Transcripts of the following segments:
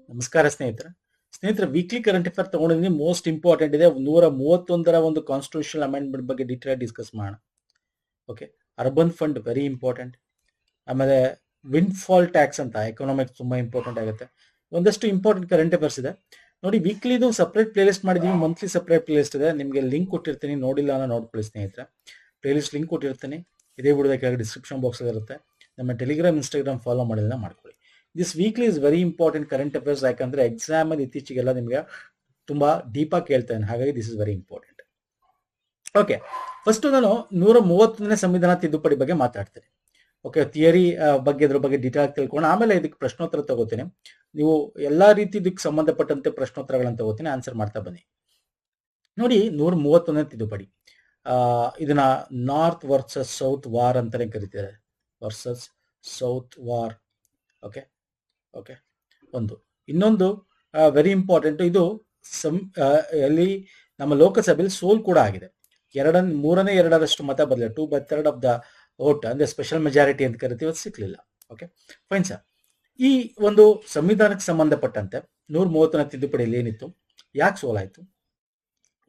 ನಮಸ್ಕಾರ ಸ್ನೇಹಿತರೆ weekly current affair ತಗೊಂಡಿದ್ದೀನಿ. ಮೋಸ್ಟ್ ಇಂಪಾರ್ಟೆಂಟ್ ಇದೆ. 131ರ ಒಂದು ಕಾನ್ಸ್ಟಿಟ್ಯೂಷನಲ್ ಅಮೆಂಡ್ಮೆಂಟ್ ಬಗ್ಗೆ ಡೀಟೇಲ್ ಡಿಸ್ಕಸ್ ಮಾಡೋಣ. Okay, urban fund very important. ಆಮೇಲೆ ವಿಂಡ್ ಫಾಲ್ ಟ್ಯಾಕ್ಸ್ ಅಂತ ಎಕನಾಮಿಕ್ಸ್ ತುಂಬಾ ಇಂಪಾರ್ಟೆಂಟ್ ಆಗುತ್ತೆ. ಒಂದಷ್ಟು ಇಂಪಾರ್ಟೆಂಟ್ ಕರೆಂಟ್ ಅಫೇರ್ಸ್ ಇದೆ ನೋಡಿ. ವೀಕ್ಲಿದು ಸಪ್ರೇಟ್ ಪ್ಲೇ ಲಿಸ್ಟ್ ಮಾಡಿದೀವಿ, ಮಂತ್ಲಿ ಸಪ್ರೇಟ್ ಪ್ಲೇ ಲಿಸ್ಟ್ ಇದೆ. ನಿಮಗೆ ಲಿಂಕ್ ಕೊಟ್ಟಿರ್ತೀನಿ, ನೋಡಿಲ್ಲ ಅನ್ನೋ ನೋಡ್ಕೊಳ್ಳಿ ಸ್ನೇಹಿತರೆ. ಪ್ಲೇ ಲಿಸ್ಟ್ ಲಿಂಕ್ ಕೊಟ್ಟಿರ್ತೀನಿ, ಇದೇ ವಿಡಿಯೋದ ಕೆಳಗೆ ಡಿಸ್ಕ್ರಿಪ್ಷನ್ ಬಾಕ್ಸ್ ಇರುತ್ತೆ. ನಮ್ಮ ಟೆಲಿಗ್ರಾಮ್ ಇನ್ಸ್ಟಾಗ್ರಾಮ್ ಫಾಲೋ ಮಾಡಿಲ್ಲ ಮಾಡ್ಕೊಳ್ಳಿ. This weekly is very important current affairs. ಯಾಕಂದ್ರೆ ಎಕ್ಸಾಮ್ ಅಲ್ಲಿ ಇತ್ತೀಚೆಗೆಲ್ಲ ನಿಮಗೆ ತುಂಬಾ ಡೀಪ್ ಆಗಿ ಕೇಳ್ತೇನೆ, ಹಾಗಾಗಿ this is very important. Okay, first ನಾನು 131ನೇ ಸಂವಿಧಾನ ತಿದ್ದುಪಡಿ ಬಗ್ಗೆ ಮಾತಾಡ್ತೇನೆ. ಓಕೆ, ಥಿಯರಿ ಬಗ್ಗೆ ಇದ್ರ ಬಗ್ಗೆ ಡೀಟೇಲ್ ಆಗಿ ತಿಳ್ಕೊಂಡು ಆಮೇಲೆ ಇದಕ್ಕೆ ಪ್ರಶ್ನೋತ್ತರ ತಗೋತೀನಿ. ನೀವು ಎಲ್ಲಾ ರೀತಿ ಇದಕ್ಕೆ ಸಂಬಂಧಪಟ್ಟಂತೆ ಪ್ರಶ್ನೋತ್ತರಗಳನ್ನು ತಗೋತೀನಿ, ಆನ್ಸರ್ ಮಾಡ್ತಾ ಬನ್ನಿ. ನೋಡಿ, 131ನೇ ತಿದ್ದುಪಡಿ, ಇದನ್ನ ನಾರ್ತ್ ವರ್ಸಸ್ ಸೌತ್ ವಾರ್ ಅಂತಾನೆ ಕರೀತಾರೆ. Versus south war. Okay okay ಒಂದು ಇನ್ನೊಂದು ವೆರಿ ಇಂಪಾರ್ಟೆಂಟ್. ಇದು ಅಲ್ಲಿ ನಮ್ಮ ಲೋಕಸಭೆಯಲ್ಲಿ ಸೋಲ್ ಕೂಡ ಆಗಿದೆ. 3/2 ಮತ ಬರಲಿಲ್ಲ. 2/3 ಆಫ್ ದ ವೋಟ್ ಅಂದ್ರೆ ಸ್ಪೆಷಲ್ ಮೆಜಾರಿಟಿ ಅಂತ ಕರಿತೀವಿ, ಅದು ಸಿಕ್ಲಿಲ್ಲ. Okay fine sir. ಈ ಒಂದು ಸಂವಿಧಾನಕ್ಕೆ ಸಂಬಂಧಪಟ್ಟಂತೆ 131ನೇ ತಿದ್ದುಪಡಿಯಲ್ಲಿ ಏನಿತ್ತು, ಯಾಕೆ ಸೋಲಾಯಿತು,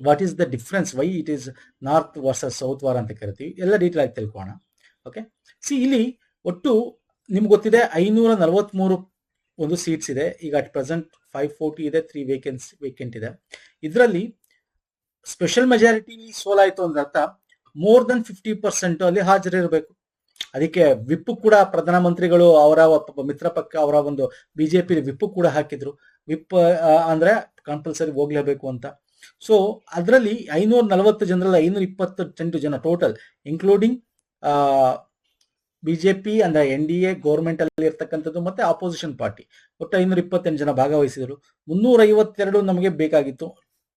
what is the difference, why it is north versus south war ಅಂತ ಕರಿತೀವಿ, ಎಲ್ಲ ಡೀಟೇಲ್ ಆಗಿ ತಿಳ್ಕೋಣ. ಓಕೆ, ಇಲ್ಲಿ ಒಟ್ಟು ನಿಮ್ಗೆ ಗೊತ್ತಿದೆ 543 ಒಂದು ಸೀಟ್ಸ್ ಇದೆ. ಈಗ ಅಟ್ ಪ್ರೆಸೆಂಟ್ 540 ಇದೆ, 3 ವೇಕೆಂಟ್ ಇದೆ. ಇದರಲ್ಲಿ ಸ್ಪೆಷಲ್ ಮೆಜಾರಿಟಿ ಸೋಲಾಯಿತು ಅಂದ್ರೆ ಅರ್ಥ ಮೋರ್ ದನ್ 50% ಅಲ್ಲಿ ಹಾಜರಿರಬೇಕು. ಅದಕ್ಕೆ ವಿಪ್ ಕೂಡ ಪ್ರಧಾನಮಂತ್ರಿಗಳು ಅವರ ಮಿತ್ರ ಪಕ್ಷ ಅವರ ಒಂದು ಬಿಜೆಪಿ ವಿಪ್ ಕೂಡ ಹಾಕಿದ್ರು. ವಿಪ್ ಅಂದ್ರೆ ಕಂಪಲ್ಸರಿ ಹೋಗ್ಲೇಬೇಕು ಅಂತ. ಸೊ ಅದರಲ್ಲಿ 540 ಜನರಲ್ಲಿ 528 ಜನ ಟೋಟಲ್, ಇನ್ಕ್ಲೂಡಿಂಗ್ ಬಿಜೆಪಿ ಅಂದ್ರೆ NDA ಗೌರ್ಮೆಂಟ್ ಅಲ್ಲಿ ಇರ್ತಕ್ಕಂಥದ್ದು ಮತ್ತೆ ಆಪೋಸಿಷನ್ ಪಾರ್ಟಿ, ಒಟ್ಟು 528 ಜನ ಭಾಗವಹಿಸಿದ್ರು. 352 ನಮಗೆ ಬೇಕಾಗಿತ್ತು.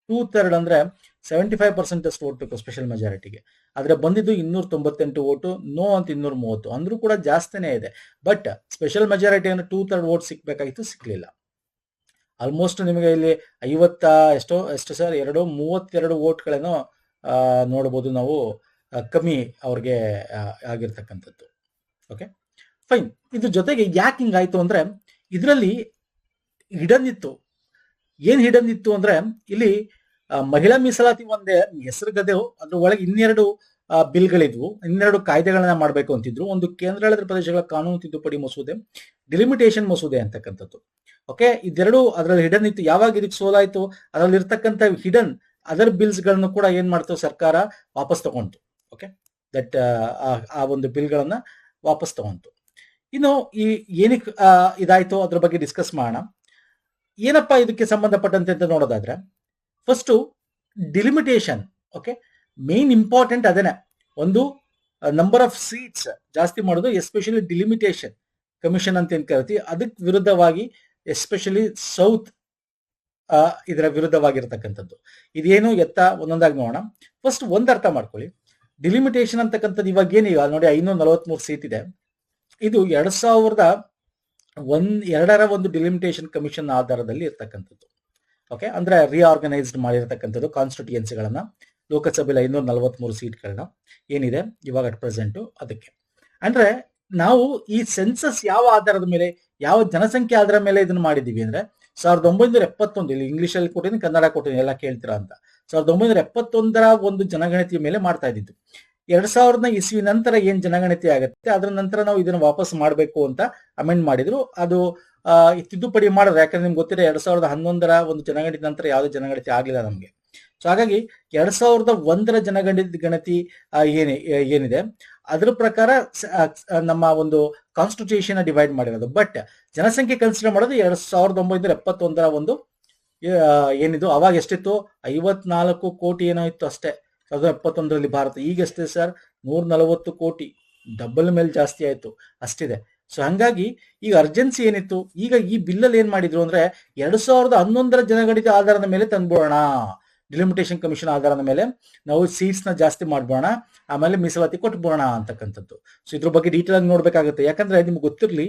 2/3 ಅಂದ್ರೆ 75% ಅಷ್ಟು ವೋಟ್ ಬೇಕು ಸ್ಪೆಷಲ್ ಮೆಜಾರಿಟಿಗೆ. ಆದ್ರೆ ಬಂದಿದ್ದು 298 ವೋಟು, ನೋ ಅಂತ 230. ಅಂದ್ರೂ ಕೂಡ ಜಾಸ್ತಿನೇ ಇದೆ. ಬಟ್ ಸ್ಪೆಷಲ್ ಮೆಜಾರಿಟಿ ಅಂದ್ರೆ 2/3 ವೋಟ್ ಸಿಕ್ಬೇಕಾಗಿತ್ತು, ಸಿಕ್ಲಿಲ್ಲ. ಆಲ್ಮೋಸ್ಟ್ ನಿಮಗೆ ಇಲ್ಲಿ 50 ಸರ್ 32 ವೋಟ್ಗಳೇನೋ ನೋಡಬಹುದು ನಾವು, ಕಮ್ಮಿ ಅವ್ರಿಗೆ ಆಗಿರ್ತಕ್ಕಂಥದ್ದು. Okay fine. ಇದ್ರ ಜೊತೆಗೆ ಯಾಕೆ ಹಿಂಗಾಯ್ತು ಅಂದ್ರೆ ಇದರಲ್ಲಿ ಹಿಡನ್ ಇತ್ತು. ಏನ್ ಹಿಡನ್ ಇತ್ತು ಅಂದ್ರೆ ಇಲ್ಲಿ ಮಹಿಳಾ ಮೀಸಲಾತಿ ಒಂದೇ ಹೆಸರುಗದೆ, ಅದ್ರ ಒಳಗೆ 12 ಬಿಲ್ಗಳಿದ್ವು, 12 ಕಾಯ್ದೆಗಳನ್ನ ಮಾಡಬೇಕು ಅಂತಿದ್ರು. ಒಂದು ಕೇಂದ್ರಾಡಳಿತ ಪ್ರದೇಶಗಳ ಕಾನೂನು ತಿದ್ದುಪಡಿ ಮಸೂದೆ, ಡಿಲಿಮಿಟೇಷನ್ ಮಸೂದೆ ಅಂತಕ್ಕಂಥದ್ದು. ಓಕೆ, ಇದೆರಡು ಅದರಲ್ಲಿ ಹಿಡನ್ ಇತ್ತು. ಯಾವಾಗ ಇದಕ್ಕೆ ಸೋಲಾಯ್ತು, ಅದರಲ್ಲಿ ಇರ್ತಕ್ಕಂಥ ಹಿಡನ್ ಅದರ್ ಬಿಲ್ಸ್ ಗಳನ್ನು ಕೂಡ ಏನ್ ಮಾಡ್ತು, ಸರ್ಕಾರ ವಾಪಸ್ ತಗೊಂತು. ಓಕೆ, ದಟ್ ಆ ಒಂದು ಬಿಲ್ಗಳನ್ನ ವಾಪಸ್ ತಗೊಂತು. ಇನ್ನು ಈ ಏನಕ್ಕೆ ಇದಾಯ್ತು ಅದ್ರ ಬಗ್ಗೆ ಡಿಸ್ಕಸ್ ಮಾಡೋಣ. ಏನಪ್ಪಾ ಇದಕ್ಕೆ ಸಂಬಂಧಪಟ್ಟಂತೆ ಅಂತ ನೋಡೋದಾದ್ರೆ, first delimitation. Okay, main important ಅದೇನೆ. ಒಂದು ನಂಬರ್ ಆಫ್ ಸೀಟ್ಸ್ ಜಾಸ್ತಿ ಮಾಡೋದು, ಎಸ್ಪೆಷಲಿ ಡಿಲಿಮಿಟೇಷನ್ ಕಮಿಷನ್ ಅಂತ ಏನ್ ಕರಿತೀವಿ, ಅದಕ್ಕೆ ವಿರುದ್ಧವಾಗಿ ಎಸ್ಪೆಷಲಿ ಸೌತ್ ಇದರ ವಿರುದ್ಧವಾಗಿರ್ತಕ್ಕಂಥದ್ದು. ಇದೇನು ಎತ್ತ ಒಂದೊಂದಾಗಿ ನೋಡೋಣ. ಫಸ್ಟ್ ಒಂದ್ ಅರ್ಥ ಮಾಡ್ಕೊಳ್ಳಿ, ಡಿಲಿಮಿಟೇಷನ್ ಅಂತಕ್ಕಂಥದ್ದು ಇವಾಗ ಏನಿಲ್ಲ ನೋಡಿ, 543 ಸೀಟ್ ಇದೆ. ಇದು 2002ರ ಒಂದು ಡಿಲಿಮಿಟೇಷನ್ ಕಮಿಷನ್ ಆಧಾರದಲ್ಲಿ ಇರ್ತಕ್ಕಂಥದ್ದು. ಓಕೆ, ಅಂದ್ರೆ ರಿಆರ್ಗನೈಸ್ಡ್ ಮಾಡಿರ್ತಕ್ಕಂಥದ್ದು ಕಾನ್ಸ್ಟಿಟ್ಯೂಯೆನ್ಸಿಗಳನ್ನ. ಲೋಕಸಭೆಯಲ್ಲಿ 543 ಸೀಟ್ಗಳನ್ನ ಏನಿದೆ ಇವಾಗ ಅಟ್ ಪ್ರೆಸೆಂಟ್. ಅದಕ್ಕೆ ಅಂದ್ರೆ ನಾವು ಈ ಸೆನ್ಸಸ್ ಯಾವ ಆಧಾರದ ಮೇಲೆ, ಯಾವ ಜನಸಂಖ್ಯೆ ಆಧಾರದ ಮೇಲೆ ಇದನ್ನ ಮಾಡಿದೀವಿ ಅಂದ್ರೆ 1971, ಇಲ್ಲಿ ಇಂಗ್ಲಿಷ್ ಅಲ್ಲಿ ಕೊಟ್ಟಿದ್ದೀನಿ, ಕನ್ನಡ ಕೊಟ್ಟಿದ್ದೀನಿ, ಎಲ್ಲ ಕೇಳ್ತೀರಾ ಅಂತ. 1971ರ ಒಂದು ಜನಗಣತಿಯ ಮೇಲೆ ಮಾಡ್ತಾ ಇದ್ದಿದ್ದು. 2000 ಇಸ್ವಿ ನಂತರ ಏನ್ ಜನಗಣತಿ ಆಗುತ್ತೆ ಅದರ ನಂತರ ನಾವು ಇದನ್ನ ವಾಪಸ್ ಮಾಡಬೇಕು ಅಂತ ಅಮೆಂಡ್ ಮಾಡಿದ್ರು. ಅದು ತಿದ್ದುಪಡಿ ಮಾಡಿದ್ರು. ಯಾಕಂದ್ರೆ ನಿಮ್ಗೆ ಗೊತ್ತಿದೆ 2011ರ ಒಂದು ಜನಗಣತಿ ನಂತರ ಯಾವುದೇ ಜನಗಣತಿ ಆಗ್ಲಿಲ್ಲ ನಮ್ಗೆ. ಸೊ ಹಾಗಾಗಿ 2001ರ ಜನಗಣತಿ ಏನಿದೆ ಅದ್ರ ಪ್ರಕಾರ ನಮ್ಮ ಒಂದು ಕಾನ್ಸ್ಟಿಟ್ಯೂಷನ್ ಡಿವೈಡ್ ಮಾಡಿರೋದು. ಬಟ್ ಜನಸಂಖ್ಯೆ ಕನ್ಸಿಡರ್ ಮಾಡೋದು 1971ರ ಒಂದು ಏನಿದು, ಅವಾಗ ಎಷ್ಟಿತ್ತು, 54 ಕೋಟಿ ಏನೋ ಇತ್ತು ಅಷ್ಟೇ 2071ರಲ್ಲಿ ಭಾರತ. ಈಗ ಎಷ್ಟಿದೆ ಸರ್, 140 ಕೋಟಿ, ಡಬಲ್ ಮೇಲೆ ಜಾಸ್ತಿ ಆಯ್ತು, ಅಷ್ಟಿದೆ. ಸೊ ಹಂಗಾಗಿ ಈಗ ಅರ್ಜೆನ್ಸಿ ಏನಿತ್ತು, ಈಗ ಈ ಬಿಲ್ಲಲ್ಲಿ ಏನ್ ಮಾಡಿದ್ರು ಅಂದ್ರೆ 2011ರ ಜನಗಣತಿ ಆಧಾರದ ಮೇಲೆ ತಂದ್ಬಿಡೋಣ, ಡಿಲಿಮಿಟೇಷನ್ ಕಮಿಷನ್ ಆಧಾರದ ಮೇಲೆ ನಾವು ಸೀಟ್ಸ್ ನ ಜಾಸ್ತಿ ಮಾಡ್ಬೋಣ, ಆಮೇಲೆ ಮೀಸಲಾತಿ ಕೊಟ್ಬೋಣ ಅಂತಕ್ಕಂಥದ್ದು. ಸೊ ಇದ್ರ ಬಗ್ಗೆ ಡೀಟೇಲ್ ಆಗಿ ನೋಡ್ಬೇಕಾಗುತ್ತೆ. ಯಾಕಂದ್ರೆ ನಿಮ್ಗೆ ಗೊತ್ತಿರ್ಲಿ,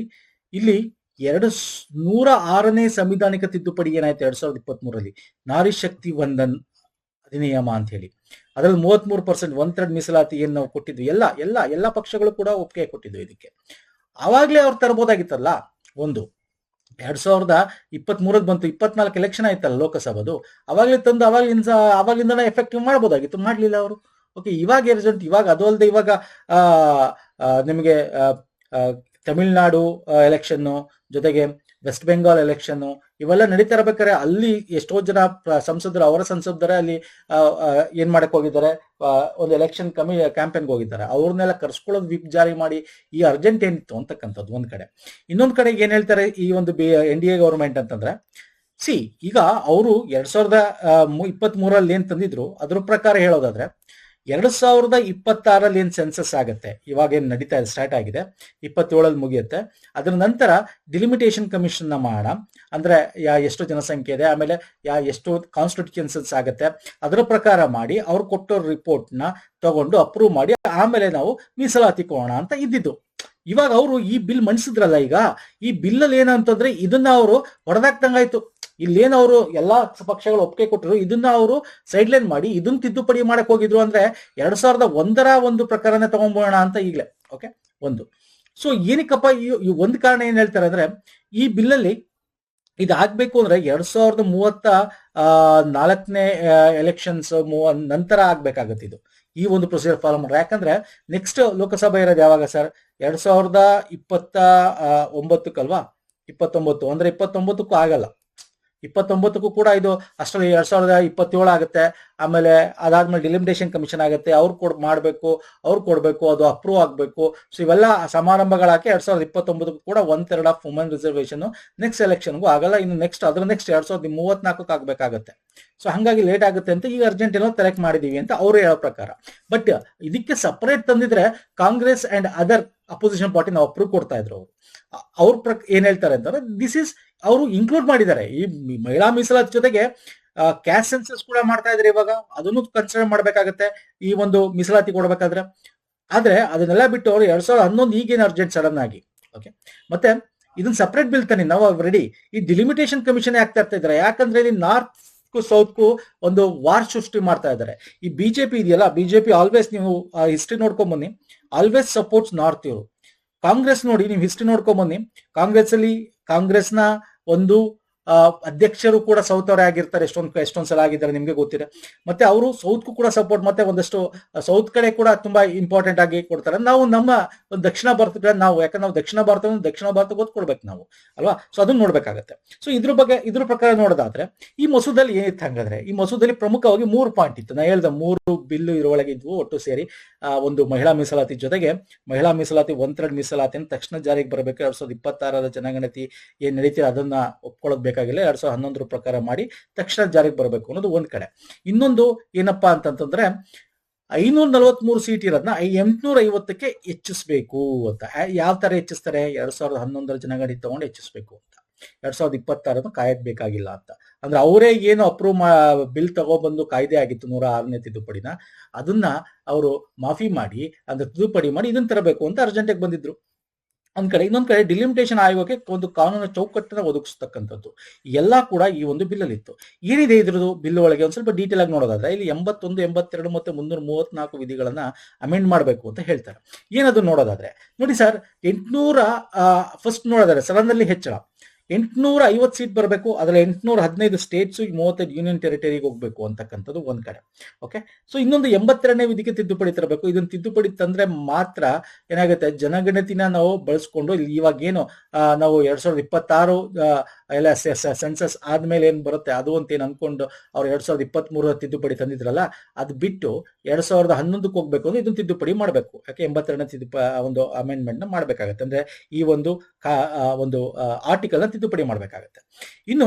ಇಲ್ಲಿ 206ನೇ ಸಂವಿಧಾನಿಕ ತಿದ್ದುಪಡಿ ಏನಾಯ್ತು 2023ರಲ್ಲಿ, ನಾರಿ ಶಕ್ತಿ ವಂದನ್ ಅಧಿನಿಯಮ ಅಂತ ಹೇಳಿ. ಅದರಲ್ಲಿ 33%, 1/3 ಮೀಸಲಾತಿ ಏನ್ ನಾವು ಕೊಟ್ಟಿದ್ವಿ, ಎಲ್ಲ ಪಕ್ಷಗಳು ಕೂಡ ಒಪ್ಪಿಗೆ ಕೊಟ್ಟಿದ್ವು ಇದಕ್ಕೆ. ಅವಾಗ್ಲೇ ಅವ್ರು ತರಬಹುದಾಗಿತ್ತಲ್ಲ. ಒಂದು 2023 ಬಂತು, 24 ಎಲೆಕ್ಷನ್ ಆಯ್ತಲ್ಲ ಲೋಕಸಭಾದು, ಅವಾಗಲೇ ತಂದು ಅವಾಗ್ಲಿಂದ ಎಫೆಕ್ಟಿವ್ ಮಾಡ್ಬೋದಾಗಿತ್ತು, ಮಾಡ್ಲಿಲ್ಲ ಅವರು. ಓಕೆ, ಇವಾಗ ರಿಸಲ್ಟ್, ಇವಾಗ ಅದು ಅಲ್ಲದೆ ಇವಾಗ ನಿಮಗೆ ತಮಿಳ್ನಾಡು ಎಲೆಕ್ಷನ್ ಜೊತೆಗೆ ವೆಸ್ಟ್ ಬೆಂಗಾಲ್ ಎಲೆಕ್ಷನ್ ಇವೆಲ್ಲ ನಡೀತಾ ಇರ್ಬೇಕಾದ್ರೆ ಅಲ್ಲಿ ಎಷ್ಟೋ ಜನ ಸಂಸದರು, ಅವರ ಸಂಸದರೇ ಅಲ್ಲಿ ಏನ್ ಮಾಡಕ್ ಹೋಗಿದ್ದಾರೆ, ಒಂದು ಎಲೆಕ್ಷನ್ ಕ್ಯಾಂಪೇನ್ಗೆ ಹೋಗಿದ್ದಾರೆ. ಅವ್ರನ್ನೆಲ್ಲ ಕರ್ಸ್ಕೊಳ್ಳೋದು ವಿಪ್ ಜಾರಿ ಮಾಡಿ ಈ ಅರ್ಜೆಂಟ್ ಏನಿತ್ತು ಅಂತಕ್ಕಂಥದ್ದು ಒಂದ್ ಕಡೆ. ಇನ್ನೊಂದ್ ಕಡೆ ಏನ್ ಹೇಳ್ತಾರೆ ಈ ಒಂದು NDA ಗವರ್ಮೆಂಟ್ ಅಂತಂದ್ರೆ, ಈಗ ಅವರು 2023 ಏನ್ ತಂದಿದ್ರು ಅದ್ರ ಪ್ರಕಾರ ಹೇಳೋದಾದ್ರೆ 2026 ಏನ್ ಸೆನ್ಸಸ್ ಆಗುತ್ತೆ, ಇವಾಗ ಏನ್ ನಡೀತಾ ಇದೆ, ಸ್ಟಾರ್ಟ್ ಆಗಿದೆ, 27 ಮುಗಿಯುತ್ತೆ. ಅದ್ರ ನಂತರ ಡಿಲಿಮಿಟೇಷನ್ ಕಮಿಷನ್ ನ ಮಾಡೋಣ, ಅಂದ್ರೆ ಎಷ್ಟು ಜನಸಂಖ್ಯೆ ಇದೆ, ಆಮೇಲೆ ಎಷ್ಟು ಕಾನ್ಸ್ಟಿಟ್ಯೂಷನ್ಸ್ ಆಗುತ್ತೆ, ಅದರ ಪ್ರಕಾರ ಮಾಡಿ ಅವ್ರು ಕೊಟ್ಟೋ ರಿಪೋರ್ಟ್ ನ ತಗೊಂಡು ಅಪ್ರೂವ್ ಮಾಡಿ ಆಮೇಲೆ ನಾವು ಮೀಸಲಾತಿ ಕೊಡೋಣ ಅಂತ ಇದ್ದಿದ್ದು. ಇವಾಗ ಅವರು ಈ ಬಿಲ್ ಮಂಡಿಸಿದ್ರಲ್ಲ, ಈಗ ಈ ಬಿಲ್ ಅಲ್ಲಿ ಏನಂತಂದ್ರೆ ಇದನ್ನ ಅವರು ಹೊಡೆದಾಕ್ದಂಗಾಯ್ತು. ಇಲ್ಲೇನು ಅವರು ಎಲ್ಲಾ ಪಕ್ಷಗಳು ಒಪ್ಪಿಗೆ ಕೊಟ್ಟರು, ಇದನ್ನ ಅವರು ಸೈಡ್ ಲೈನ್ ಮಾಡಿ ಇದನ್ನ ತಿದ್ದುಪಡಿ ಮಾಡಕ್ ಹೋಗಿದ್ರು. ಅಂದ್ರೆ 2001 ಒಂದು ಪ್ರಕಾರನೇ ತಗೊಂಬೋಣ ಅಂತ ಈಗಲೇ. ಓಕೆ, ಒಂದು. ಸೊ ಏನಕ್ಕಪ್ಪ ಈ ಒಂದು ಕಾರಣ ಏನ್ ಹೇಳ್ತಾರೆ ಅಂದ್ರೆ, ಈ ಬಿಲ್ಲಲ್ಲಿ ಇದಾಗ್ಬೇಕು ಅಂದ್ರೆ 2034 ಎಲೆಕ್ಷನ್ಸ್ ನಂತರ ಆಗ್ಬೇಕಾಗತ್ತೆ ಇದು, ಈ ಒಂದು ಪ್ರೊಸೀಜರ್ ಫಾಲೋ ಮಾಡ್ರೆ. ಯಾಕಂದ್ರೆ ನೆಕ್ಸ್ಟ್ ಲೋಕಸಭೆ ಇರೋದು ಯಾವಾಗ ಸರ್, 2029 29 ಅಂದ್ರೆ 29ಕ್ಕೂ ಆಗಲ್ಲ, 29ಕ್ಕೂ ಕೂಡ ಇದು ಅಷ್ಟರಲ್ಲಿ 2027 ಆಗುತ್ತೆ. ಆಮೇಲೆ ಅದಾದ್ಮೇಲೆ ಡಿಲಿಮಿಟೇಷನ್ ಕಮಿಷನ್ ಆಗುತ್ತೆ, ಅವ್ರು ಕೊಡ್ಬೇಕು, ಅದು ಅಪ್ರೂವ್ ಆಗ್ಬೇಕು. ಸೊ ಇವೆಲ್ಲ ಸಮಾರಂಭಗಳಾಕಿ 2029ಕ್ಕೂ ಕೂಡ 1/3 ಆಫ್ ವುಮೆನ್ ರಿಸರ್ವೇಶನ್ ನೆಕ್ಸ್ಟ್ ಎಲೆಕ್ಷನ್ಗೂ ಆಗಲ್ಲ. ಇನ್ನು ನೆಕ್ಸ್ಟ್ 2034ಕ್ಕೆ ಆಗ್ಬೇಕಾಗತ್ತೆ. ಸೊ ಹಂಗಾಗಿ ಲೇಟ್ ಆಗುತ್ತೆ ಅಂತ ಈಗ ಅರ್ಜೆಂಟ್ ಏನೋ ಸೆಲೆಕ್ಟ್ ಮಾಡಿದೀವಿ ಅಂತ ಅವ್ರು ಹೇಳೋ ಪ್ರಕಾರ. ಬಟ್ ಇದಕ್ಕೆ ಸಪರೇಟ್ ತಂದಿದ್ರೆ Congress and other opposition party ನಾವು ಅಪ್ರೂವ್ ಕೊಡ್ತಾ ಇದ್ರು. ಅವ್ರ ಏನ್ ಹೇಳ್ತಾರೆ ಅಂತಂದ್ರೆ, ಅವರು ಇನ್ಕ್ಲೂಡ್ ಮಾಡಿದ್ದಾರೆ ಈ ಮಹಿಳಾ ಮೀಸಲಾತಿ ಜೊತೆಗೆ ಕ್ಯಾಸ್ಟ್ ಸೆನ್ಸಸ್ ಕೂಡ ಮಾಡ್ತಾ ಇದ್ರೆ ಇವಾಗ, ಅದನ್ನು ಕನ್ಸಿಡರ್ ಮಾಡ್ಬೇಕಾಗತ್ತೆ ಈ ಒಂದು ಮೀಸಲಾತಿ ಕೊಡ್ಬೇಕಾದ್ರೆ. ಆದ್ರೆ ಅದನ್ನೆಲ್ಲ ಬಿಟ್ಟು ಅವರು 2011 ಈಗೇನು ಅರ್ಜೆಂಟ್ ಸಡನ್ ಆಗಿ. ಓಕೆ, ಮತ್ತೆ ಇದನ್ನ ಸಪರೇಟ್ ಬಿಲ್ ತಾನೆ ನಾವು ರೆಡಿ. ಈ ಡಿಲಿಮಿಟೇಷನ್ ಕಮಿಷನ್ ಆಗ್ತಾ ಇದ್ದಾರೆ, ಯಾಕಂದ್ರೆ ಇಲ್ಲಿ ನಾರ್ತ್ ಸೌತ್ಗೂ ಒಂದು ವಾರ್ ಸೃಷ್ಟಿ ಮಾಡ್ತಾ ಇದ್ದಾರೆ. ಈ ಬಿಜೆಪಿ ಇದೆಯಲ್ಲ, ಬಿಜೆಪಿ ಆಲ್ವೇಸ್, ನೀವು ಹಿಸ್ಟ್ರಿ ನೋಡ್ಕೊಂಡ್ ಬನ್ನಿ, ಆಲ್ವೇಸ್ ಸಪೋರ್ಟ್ಸ್ ನಾರ್ತ್. ಇವರು ಕಾಂಗ್ರೆಸ್ ನೋಡಿ, ನೀವು ಹಿಸ್ಟ್ರಿ ನೋಡ್ಕೊಂಡ್ ಬನ್ನಿ, ಕಾಂಗ್ರೆಸ್ನ ಒಂದು ಅಧ್ಯಕ್ಷರು ಕೂಡ ಸೌತ್ ಅವರೇ ಆಗಿರ್ತಾರೆ, ಎಷ್ಟೊಂದ್ ಸಲ ಆಗಿದ್ದಾರೆ ನಿಮ್ಗೆ ಗೊತ್ತಿದೆ. ಮತ್ತೆ ಅವರು ಸೌತ್ಗೂ ಕೂಡ ಸಪೋರ್ಟ್, ಮತ್ತೆ ಒಂದಷ್ಟು ಸೌತ್ ಕಡೆ ಕೂಡ ತುಂಬಾ ಇಂಪಾರ್ಟೆಂಟ್ ಆಗಿ ಕೊಡ್ತಾರೆ. ನಾವು ನಮ್ಮ ದಕ್ಷಿಣ ಭಾರತ ಯಾಕಂದ್ರೆ ನಾವು ದಕ್ಷಿಣ ಭಾರತಕ್ಕೆ ಒತ್ತು ಕೊಡ್ಬೇಕು ನಾವು ಅಲ್ವಾ. ಸೊ ಅದನ್ನ ನೋಡ್ಬೇಕಾಗತ್ತೆ. ಸೊ ಇದ್ರ ಪ್ರಕಾರ ನೋಡೋದಾದ್ರೆ ಈ ಮಸೂದಲ್ಲಿ ಏನಿತ್ತು ಹಂಗಾದ್ರೆ, ಈ ಮಸೂದಲ್ಲಿ ಪ್ರಮುಖವಾಗಿ 3 ಪಾಯಿಂಟ್ ಇತ್ತು. ನಾ ಹೇಳ್ದ 3 ಬಿಲ್ಲು ಇರುವೊಳಗೆ ಇದ್ವು ಒಟ್ಟು ಸೇರಿ. ಒಂದು ಮಹಿಳಾ ಮೀಸಲಾತಿ ಜೊತೆಗೆ ಮಹಿಳಾ ಮೀಸಲಾತಿ 1/3 ಮೀಸಲಾತಿಯನ್ನು ತಕ್ಷಣ ಜಾರಿಗೆ ಬರಬೇಕು. 2026 ಜನಗಣತಿ ಏನ್ ನಡೀತಿದೆ ಅದನ್ನ ಒಪ್ಕೊಳ್ಳೋದು ಬೇಕಾಗಿಲ್ಲ, 2011 ಪ್ರಕಾರ ಮಾಡಿ ತಕ್ಷಣ ಜಾರಿಗೆ ಬರಬೇಕು ಅನ್ನೋದು ಒಂದ್ ಕಡೆ. ಇನ್ನೊಂದು ಏನಪ್ಪಾ ಅಂತಂತಂದ್ರೆ 543 ಸೀಟ್ ಇರೋದನ್ನ 850ಕ್ಕೆ ಹೆಚ್ಚಿಸ್ಬೇಕು ಅಂತ. ಯಾವ ತರ ಹೆಚ್ಚಿಸ್ತಾರೆ, 2011 ಜನಗಣತಿ ತಗೊಂಡು ಹೆಚ್ಚಿಸ್ಬೇಕು ಅಂತ. 2026 ಕಾಯಕ್ ಬೇಕಾಗಿಲ್ಲ ಅಂತ. ಅಂದ್ರೆ ಅವರೇ ಏನು ಅಪ್ರೂವ್ ಬಿಲ್ ತಗೊಬಂದು ಕಾಯ್ದೆ ಆಗಿತ್ತು 106ನೇ ತಿದ್ದುಪಡಿನ, ಅದನ್ನ ಅವರು ಮಾಫಿ ಮಾಡಿ, ಅಂದ್ರೆ ತಿದ್ದುಪಡಿ ಮಾಡಿ ಇದನ್ನ ತರಬೇಕು ಅಂತ ಅರ್ಜೆಂಟಿಗೆ ಬಂದಿದ್ರು ಒಂದ್ ಕಡೆ. ಇನ್ನೊಂದ್ ಕಡೆ ಡಿಲಿಮಿಟೇಷನ್ ಆಯೋಗಕ್ಕೆ ಒಂದು ಕಾನೂನು ಚೌಕಟ್ಟನ್ನ ಒದಗಿಸ್ತಕ್ಕಂಥದ್ದು ಎಲ್ಲಾ ಕೂಡ ಈ ಒಂದು ಬಿಲ್ ಅಲ್ಲಿ ಇತ್ತು. ಏನಿದೆ ಇದ್ರದ್ದು ಬಿಲ್ ಒಳಗೆ ಒಂದ್ ಸ್ವಲ್ಪ ಡೀಟೇಲ್ ಆಗಿ ನೋಡೋದಾದ್ರೆ, ಇಲ್ಲಿ 81, 82 ಮತ್ತೆ 334 ವಿಧಿಗಳನ್ನ ಅಮೆಂಡ್ ಮಾಡಬೇಕು ಅಂತ ಹೇಳ್ತಾರೆ. ಏನದು ನೋಡೋದಾದ್ರೆ ನೋಡಿ ಸರ್, 800 ಫಸ್ಟ್ ನೋಡೋದಾದ್ರೆ ಸಡನ್ಲಿ ಹೆಚ್ಚಳ 850 ಸೀಟ್ ಬರಬೇಕು. ಅದ್ರಲ್ಲಿ 815 ಸ್ಟೇಟ್ಸ್, 35 ಯೂನಿಯನ್ ಟೆರಿಟರಿಗೆ ಹೋಗ್ಬೇಕು ಅಂತಕ್ಕಂಥದ್ದು ಒಂದ್ ಕಡೆ. ಓಕೆ, ಸೊ ಇನ್ನೊಂದು 82ನೇ ವಿಧಿಗೆ ತಿದ್ದುಪಡಿ ತರಬೇಕು. ಇದನ್ನ ತಿದ್ದುಪಡಿ ತಂದ್ರೆ ಮಾತ್ರ ಏನಾಗುತ್ತೆ, ಜನಗಣತಿನ ನಾವು ಬಳಸ್ಕೊಂಡು ಇವಾಗ ಏನು ನಾವು 2026 ಎಲ್ಲ ಸೆನ್ಸಸ್ ಆದ್ಮೇಲೆ ಏನ್ ಬರುತ್ತೆ ಅದು ಅಂತ ಏನ್ ಅನ್ಕೊಂಡು ಅವ್ರು 2023 ತಿದ್ದುಪಡಿ ತಂದಿದ್ರಲ್ಲ, ಅದು ಬಿಟ್ಟು 2011ಕ್ಕೆ ಹೋಗ್ಬೇಕು ಅಂದ್ರೆ ಇದನ್ನ ತಿದ್ದುಪಡಿ ಮಾಡ್ಬೇಕು. ಯಾಕೆ 82ನೇ ಒಂದು ಅಮೆಂಡ್ಮೆಂಟ್ ನ ಮಾಡ್ಬೇಕಾಗತ್ತೆ. ಅಂದ್ರೆ ಈ ಒಂದು ಆರ್ಟಿಕಲ್ ನ ತಿದ್ದುಪಡಿ ಮಾಡ್ಬೇಕಾಗತ್ತೆ. ಇನ್ನು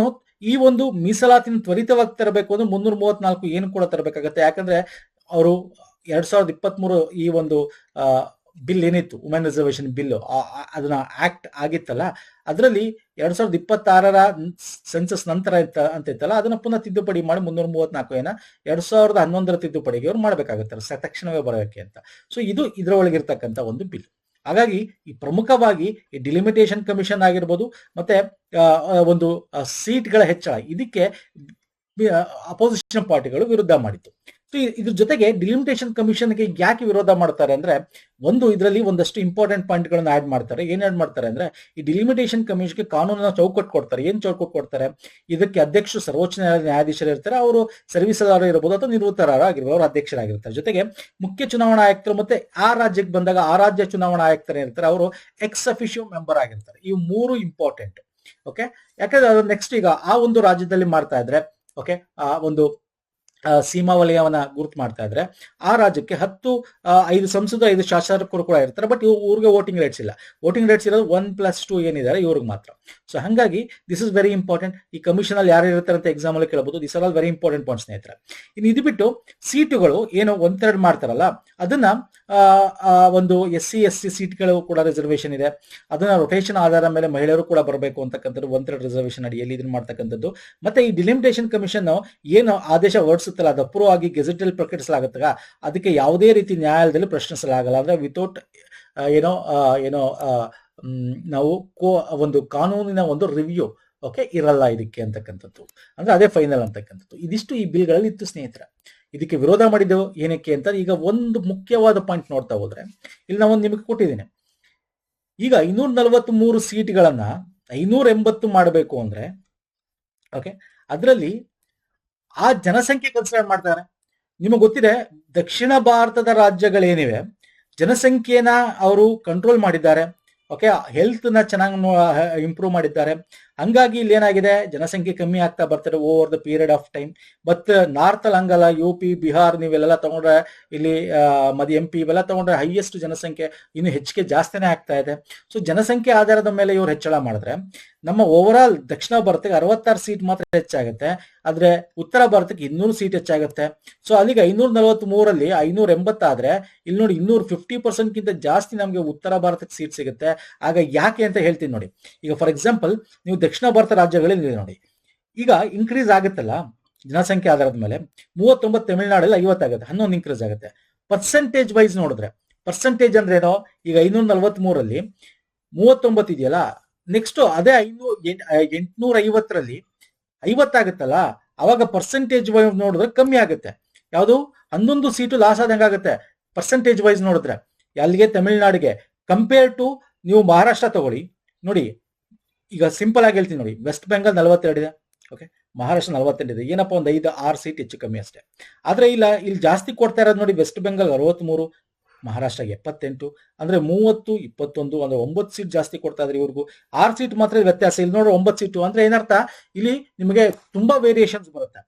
ಈ ಒಂದು ಮೀಸಲಾತಿನ ತ್ವರಿತವಾಗಿ ತರಬೇಕು ಅಂದ್ರೆ 334 ಏನು ಕೂಡ ತರಬೇಕಾಗತ್ತೆ. ಯಾಕಂದ್ರೆ ಅವರು 2023 ಈ ಒಂದು ಬಿಲ್ ಏನಿತ್ತು ವುಮೆನ್ ರಿಸರ್ವೇಶನ್ ಬಿಲ್, ಅದನ್ನ ಆಕ್ಟ್ ಆಗಿತ್ತಲ್ಲ, ಅದರಲ್ಲಿ 2026 ಸೆನ್ಸಸ್ ನಂತರ ಅಂತ ಇತ್ತಲ್ಲ, ಅದನ್ನ ಪುನಃ ತಿದ್ದುಪಡಿ ಮಾಡಿ 334 2011 ತಿದ್ದುಪಡಿಗೆ ಅವ್ರು ಮಾಡ್ಬೇಕಾಗುತ್ತೆ ತಕ್ಷಣವೇ ಬರೋಕೆ ಅಂತ. ಸೊ ಇದು ಇದ್ರೊಳಗಿರ್ತಕ್ಕಂಥ ಒಂದು ಬಿಲ್. ಹಾಗಾಗಿ ಈ ಪ್ರಮುಖವಾಗಿ ಈ ಡಿಲಿಮಿಟೇಷನ್ ಕಮಿಷನ್ ಆಗಿರ್ಬೋದು, ಮತ್ತೆ ಒಂದು ಸೀಟ್ಗಳ ಹೆಚ್ಚಳ, ಇದಕ್ಕೆ ಅಪೋಸಿಷನ್ ಪಾರ್ಟಿಗಳು ವಿರುದ್ಧ ಮಾಡಿತ್ತು. ಸೊ ಇದ್ರ ಜೊತೆಗೆ ಡಿಲಿಮಿಟೇಷನ್ ಕಮಿಷನ್ಗೆ ಯಾಕೆ ವಿರೋಧ ಮಾಡ್ತಾರೆ ಅಂದ್ರೆ, ಒಂದು ಇದರಲ್ಲಿ ಒಂದಷ್ಟು ಇಂಪಾರ್ಟೆಂಟ್ ಪಾಯಿಂಟ್ಗಳನ್ನ ಆಡ್ ಮಾಡ್ತಾರೆ. ಏನ್ ಆಡ್ ಮಾಡ್ತಾರೆ ಅಂದ್ರೆ, ಈ ಡಿಲಿಮಿಟೇಷನ್ ಕಮಿಷನ್ಗೆ ಕಾನೂನಿನ ಚೌಕಟ್ಟು ಕೊಡ್ತಾರೆ. ಏನ್ ಚೌಕಟ್ಟು ಕೊಡ್ತಾರೆ? ಇದಕ್ಕೆ ಅಧ್ಯಕ್ಷರು ಸರ್ವೋಚ್ಚ ನ್ಯಾಯಾಲಯದ ನ್ಯಾಯಾಧೀಶರು ಇರ್ತಾರೆ, ಅವರು ಸರ್ವಿಸದಾರ ಇರಬಹುದು ಅಥವಾ ನಿವೃತ್ತರಾಗಿರ್ಬೋದು, ಅವರು ಅಧ್ಯಕ್ಷರಾಗಿರ್ತಾರೆ. ಜೊತೆಗೆ ಮುಖ್ಯ ಚುನಾವಣಾ ಆಯುಕ್ತರು ಮತ್ತೆ ಆ ರಾಜ್ಯಕ್ಕೆ ಬಂದಾಗ ಆ ರಾಜ್ಯ ಚುನಾವಣಾ ಆಯುಕ್ತರು ಇರ್ತಾರೆ, ಅವರು ಎಕ್ಸ್ ಅಫಿಷಿಯೋ ಮೆಂಬರ್ ಆಗಿರ್ತಾರೆ. ಇವು ಮೂರು ಇಂಪಾರ್ಟೆಂಟ್. ಓಕೆ, ಯಾಕಂದ್ರೆ ಅದು ನೆಕ್ಸ್ಟ್ ಈಗ ಆ ಒಂದು ರಾಜ್ಯದಲ್ಲಿ ಮಾಡ್ತಾ ಇದ್ರೆ, ಓಕೆ, ಆ ಒಂದು ಸೀಮಾ ವಲಯವನ್ನ ಗುರುತು ಮಾಡ್ತಾ ಇದ್ರೆ ಆ ರಾಜ್ಯಕ್ಕೆ 5 ಸಂಸದ 5 ಶಾಸಕರು ಕೂಡ ಇರ್ತಾರೆ. ಬಟ್ ಇವ್ರಿಗೆ ವೋಟಿಂಗ್ ರೈಟ್ಸ್ ಇಲ್ಲ. ವೋಟಿಂಗ್ ರೈಟ್ಸ್ ಇರೋದು 1+2 ಏನಿದ್ದಾರೆ ಇವ್ರಿಗೆ ಮಾತ್ರ. ಸೊ ಹಾಗಾಗಿ ದಿಸ್ ಇಸ್ ವೆರಿ ಇಂಪಾರ್ಟೆಂಟ್. ಈ ಕಮಿಷನ್ ಅಲ್ಲಿ ಯಾರು ಇರ್ತಾರೆ ಅಂತ ಎಕ್ಸಾಮ್ ಅಲ್ಲಿ ಕೇಳಬಹುದು. This are all very important point ಸ್ನೇಹಿತರೆ. ಇನ್ನು ಇದು ಬಿಟ್ಟು ಸೀಟುಗಳು ಏನು 1/3 ಮಾಡ್ತಾರಲ್ಲ, ಅದನ್ನ ಒಂದು SC/ST ಸೀಟ್ಗಳು ಕೂಡ ರಿಸರ್ವೇಶನ್ ಇದೆ. ಅದನ್ನ ರೊಟೇಷನ್ ಆಧಾರದ ಮೇಲೆ ಮಹಿಳೆಯರು ಕೂಡ ಬರಬೇಕು ಅಂತಕ್ಕಂಥದ್ದು 1/3 ರಿಸರ್ವೇಶನ್ ಅಡಿಯಲ್ಲಿ ಇದನ್ನ ಮಾಡ್ತಕ್ಕಂಥದ್ದು. ಮತ್ತೆ ಈ ಡಿಲಿಮಿಟೇಷನ್ ಕಮಿಷನ್ ಏನು ಆದೇಶ ಹೊರಡಿಸುತ್ತಲ್ಲ, ಅದು ಅಪ್ರೂವ್ ಆಗಿ ಗೆಜೆಟ್ ಅಲ್ಲಿ ಪ್ರಕಟಿಸಲಾಗುತ್ತಾಗ ಅದಕ್ಕೆ ಯಾವುದೇ ರೀತಿ ನ್ಯಾಯಾಲಯದಲ್ಲಿ ಪ್ರಶ್ನಿಸಲಾಗಲ್ಲ. ಅಂದ್ರೆ ವಿತೌಟ್ ನಾವು ಒಂದು ಕಾನೂನಿನ ಒಂದು ರಿವ್ಯೂ ಓಕೆ ಇರಲ್ಲ ಇದಕ್ಕೆ ಅಂತಕ್ಕಂಥದ್ದು. ಅಂದ್ರೆ ಅದೇ ಫೈನಲ್ ಅಂತಕ್ಕಂಥದ್ದು. ಇದಿಷ್ಟು ಈ ಬಿಲ್ಗಳಲ್ಲಿ ಇತ್ತು ಸ್ನೇಹಿತರೆ. ಇದಕ್ಕೆ ವಿರೋಧ ಮಾಡಿದ್ದೆವು ಏನಕ್ಕೆ ಅಂತ ಈಗ ಒಂದು ಮುಖ್ಯವಾದ ಪಾಯಿಂಟ್ ನೋಡ್ತಾ ಹೋದ್ರೆ, ಇಲ್ಲಿ ನಾವೊಂದು ನಿಮಗೆ ಕೊಟ್ಟಿದ್ದೀನಿ. ಈಗ 543 ಸೀಟ್ಗಳನ್ನ 580 ಮಾಡಬೇಕು ಅಂದ್ರೆ, ಓಕೆ, ಅದರಲ್ಲಿ ಆ ಜನಸಂಖ್ಯೆ ಕನ್ಸಿಡರ್ ಮಾಡ್ತಾರೆ. ನಿಮಗೆ ಗೊತ್ತಿದೆ, ದಕ್ಷಿಣ ಭಾರತದ ರಾಜ್ಯಗಳೇನಿವೆ ಜನಸಂಖ್ಯೆನ ಅವರು ಕಂಟ್ರೋಲ್ ಮಾಡಿದ್ದಾರೆ. ಓಕೆ, ಹೆಲ್ತ್ ನ ಚೆನ್ನಾಗಿ ಇಂಪ್ರೂವ್ ಮಾಡಿದ್ದಾರೆ. ಹಂಗಾಗಿ ಇಲ್ಲಿ ಏನಾಗಿದೆ, ಜನಸಂಖ್ಯೆ ಕಮ್ಮಿ ಆಗ್ತಾ ಬರ್ತಾರೆ over the period of time. But north ಅಲ್ಲಿ ಹಂಗಲ್ಲ. UP, ಬಿಹಾರ್ ನೀವೆಲ್ಲ ತಗೊಂಡ್ರೆ, ಇಲ್ಲಿ MP ಇವೆಲ್ಲ ತಗೊಂಡ್ರೆ ಹೈಯೆಸ್ಟ್ ಜನಸಂಖ್ಯೆ ಇನ್ನು ಹೆಚ್ಚಿಗೆ ಜಾಸ್ತಿನೇ ಆಗ್ತಾ ಇದೆ. ಸೊ ಜನಸಂಖ್ಯೆ ಆಧಾರದ ಮೇಲೆ ಇವ್ರು ಹೆಚ್ಚಳ ಮಾಡಿದ್ರೆ ನಮ್ಮ ಓವರ್ ಆಲ್ ದಕ್ಷಿಣ ಭಾರತಕ್ಕೆ 66 ಸೀಟ್ ಮಾತ್ರ ಹೆಚ್ಚಾಗುತ್ತೆ. ಆದ್ರೆ ಉತ್ತರ ಭಾರತಕ್ಕೆ 200 ಸೀಟ್ ಹೆಚ್ಚಾಗುತ್ತೆ. ಸೊ ಅಲ್ಲಿಗೆ 543ರಲ್ಲಿ 580 ಆದ್ರೆ ಇಲ್ಲಿ ನೋಡಿ 250% ಗಿಂತ ಜಾಸ್ತಿ ನಮಗೆ ಉತ್ತರ ಭಾರತಕ್ಕೆ ಸೀಟ್ ಸಿಗುತ್ತೆ. ಆಗ ಯಾಕೆ ಅಂತ ಹೇಳ್ತೀನಿ ನೋಡಿ. ಈಗ ಫಾರ್ ಎಕ್ಸಾಂಪಲ್ ನೀವು ದಕ್ಷಿಣ ಭಾರತ ರಾಜ್ಯಗಳಲ್ಲಿ ನೋಡಿ, ಈಗ ಇನ್ಕ್ರೀಸ್ ಆಗುತ್ತಲ್ಲ ಜನಸಂಖ್ಯೆ ಆಧಾರದ ಮೇಲೆ, 39 ತಮಿಳುನಾಡಲ್ಲಿ 50 ಆಗುತ್ತೆ, 11 ಇನ್ಕ್ರೀಸ್ ಆಗುತ್ತೆ. ಪರ್ಸೆಂಟೇಜ್ ವೈಸ್ ನೋಡಿದ್ರೆ, ಪರ್ಸೆಂಟೇಜ್ ಅಂದ್ರೆ ಏನೋ, ಈಗ 543ರಲ್ಲಿ 39 ಇದೆಯಲ್ಲ, ನೆಕ್ಸ್ಟ್ ಅದೇ 850ರಲ್ಲಿ 50 ಆಗುತ್ತಲ್ಲ, ಅವಾಗ ಪರ್ಸೆಂಟೇಜ್ ವೈಸ್ ನೋಡಿದ್ರೆ ಕಮ್ಮಿ ಆಗುತ್ತೆ. ಯಾವುದು 11 ಸೀಟು ಲಾಸ್ ಆದಂಗೆ ಆಗುತ್ತೆ ಪರ್ಸೆಂಟೇಜ್ ವೈಸ್ ನೋಡಿದ್ರೆ ಅಲ್ಲಿಗೆ ತಮಿಳುನಾಡಿಗೆ. ಕಂಪೇರ್ ಟು ನೀವು ಮಹಾರಾಷ್ಟ್ರ ತಗೊಳ್ಳಿ ನೋಡಿ. ಈಗ ಸಿಂಪಲ್ ಆಗಿ ಹೇಳ್ತೀನಿ ನೋಡಿ, ವೆಸ್ಟ್ ಬೆಂಗಾಲ್ 42 ಇದೆ, ಓಕೆ, ಮಹಾರಾಷ್ಟ್ರ 48 ಇದೆ. ಏನಪ್ಪ ಒಂದು 5-6 ಸೀಟ್ ಹೆಚ್ಚು ಕಮ್ಮಿ ಅಷ್ಟೇ. ಆದ್ರೆ ಇಲ್ಲಿ ಜಾಸ್ತಿ ಕೊಡ್ತಾ ಇರೋದು ನೋಡಿ, ವೆಸ್ಟ್ ಬೆಂಗಾಲ್ 63, ಮಹಾರಾಷ್ಟ್ರಗೆ 78, ಅಂದ್ರೆ 30-21, ಅಂದ್ರೆ 9 ಸೀಟ್ ಜಾಸ್ತಿ ಕೊಡ್ತಾ ಇದ್ರೆ ಇವ್ರಿಗೂ 6 ಸೀಟ್ ಮಾತ್ರ ವ್ಯತ್ಯಾಸ. ಇಲ್ಲಿ ನೋಡ್ರೆ 9 ಸೀಟು ಅಂದ್ರೆ ಏನರ್ಥ, ಇಲ್ಲಿ ನಿಮಗೆ ತುಂಬಾ ವೇರಿಯೇಷನ್ಸ್ ಬರುತ್ತೆ.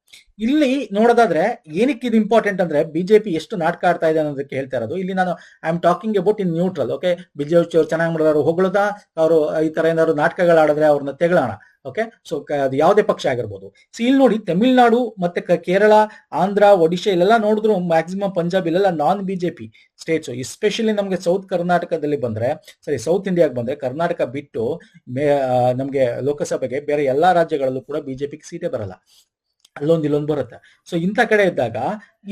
ಇಲ್ಲಿ ನೋಡೋದಾದ್ರೆ ಏನಕ್ಕೆ ಇದು ಇಂಪಾರ್ಟೆಂಟ್ ಅಂದ್ರೆ, ಬಿಜೆಪಿ ಎಷ್ಟು ನಾಟಕ ಆಡ್ತಾ ಇದೆ ಅನ್ನೋದಕ್ಕೆ ಹೇಳ್ತಾ ಇರೋದು. ಇಲ್ಲಿ ನಾನು I am talking about in neutral. Okay, BJP ಅವ್ರು ಚೆನ್ನಾಗಿ ಮಾಡಿದ್ರು ಹೊಗಳದ, ಅವರು ಈ ತರ ಏನಾದ್ರು ನಾಟಕಗಳಾಡಿದ್ರೆ ಅವ್ರನ್ನ ತೆಗಳೋಣ. ಓಕೆ, ಸೊ ಅದು ಯಾವುದೇ ಪಕ್ಷ ಆಗಿರ್ಬೋದು. ಸೊ ಇಲ್ಲಿ ನೋಡಿ, ತಮಿಳುನಾಡು ಮತ್ತೆ ಕೇರಳ, ಆಂಧ್ರ, ಒಡಿಶಾ ಇಲ್ಲೆಲ್ಲ ನೋಡಿದ್ರು ಮ್ಯಾಕ್ಸಿಮಮ್, ಪಂಜಾಬ್ ಇಲ್ಲೆಲ್ಲ ನಾನ್ ಬಿಜೆಪಿ ಸ್ಟೇಟ್ಸ್. ಎಸ್ಪೆಷಲಿ ನಮಗೆ ಸೌತ್ ಕರ್ನಾಟಕದಲ್ಲಿ ಬಂದ್ರೆ, ಸೌತ್ ಇಂಡಿಯಾಗೆ ಬಂದ್ರೆ, ಕರ್ನಾಟಕ ಬಿಟ್ಟು ನಮಗೆ ಲೋಕಸಭೆಗೆ ಬೇರೆ ಎಲ್ಲಾ ರಾಜ್ಯಗಳಲ್ಲೂ ಕೂಡ ಬಿಜೆಪಿಗೆ ಸೀಟೇ ಬರಲ್ಲ, ಇಲ್ಲೊಂದು ಬರುತ್ತೆ. ಸೊ ಇಂಥ ಕಡೆ ಇದ್ದಾಗ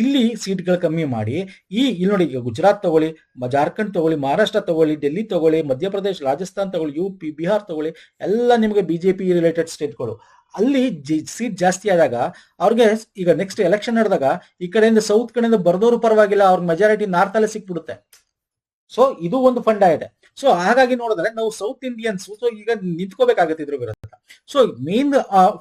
ಇಲ್ಲಿ ಸೀಟ್ಗಳು ಕಮ್ಮಿ ಮಾಡಿ, ಇಲ್ಲಿ ನೋಡಿ, ಈಗ ಗುಜರಾತ್ ತಗೊಳ್ಳಿ, ಜಾರ್ಖಂಡ್ ತಗೊಳ್ಳಿ, ಮಹಾರಾಷ್ಟ್ರ ತಗೊಳ್ಳಿ, ಡೆಲ್ಲಿ ತಗೊಳ್ಳಿ, ಮಧ್ಯಪ್ರದೇಶ, ರಾಜಸ್ಥಾನ್ ತಗೊಳ್ಳಿ, UP, ಬಿಹಾರ್ ತಗೊಳ್ಳಿ, ಎಲ್ಲ ನಿಮಗೆ ಬಿಜೆಪಿ ರಿಲೇಟೆಡ್ ಸ್ಟೇಟ್ಗಳು. ಅಲ್ಲಿ ಸೀಟ್ ಜಾಸ್ತಿ ಆದಾಗ ಅವ್ರಿಗೆ ಈಗ ನೆಕ್ಸ್ಟ್ ಎಲೆಕ್ಷನ್ ನಡೆದಾಗ ಈ ಕಡೆಯಿಂದ ಸೌತ್ ಕಡೆಯಿಂದ ಬರ್ದೋರು ಪರವಾಗಿಲ್ಲ, ಅವ್ರಿಗೆ ಮೆಜಾರಿಟಿ ನಾರ್ತ್ ಅಲ್ಲೇ ಸಿಕ್ಬಿಡುತ್ತೆ. ಸೊ ಇದು ಒಂದು ಫಂಡ ಇದೆ. ಸೊ ಹಾಗಾಗಿ ನೋಡಿದ್ರೆ ನಾವು ಸೌತ್ ಇಂಡಿಯನ್ಸ್ ಸೊ ಈಗ ನಿಂತ್ಕೋಬೇಕಾಗತ್ತೆ ಇದ್ರ ವಿರುದ್ಧ. ಸೊ ಮೇನ್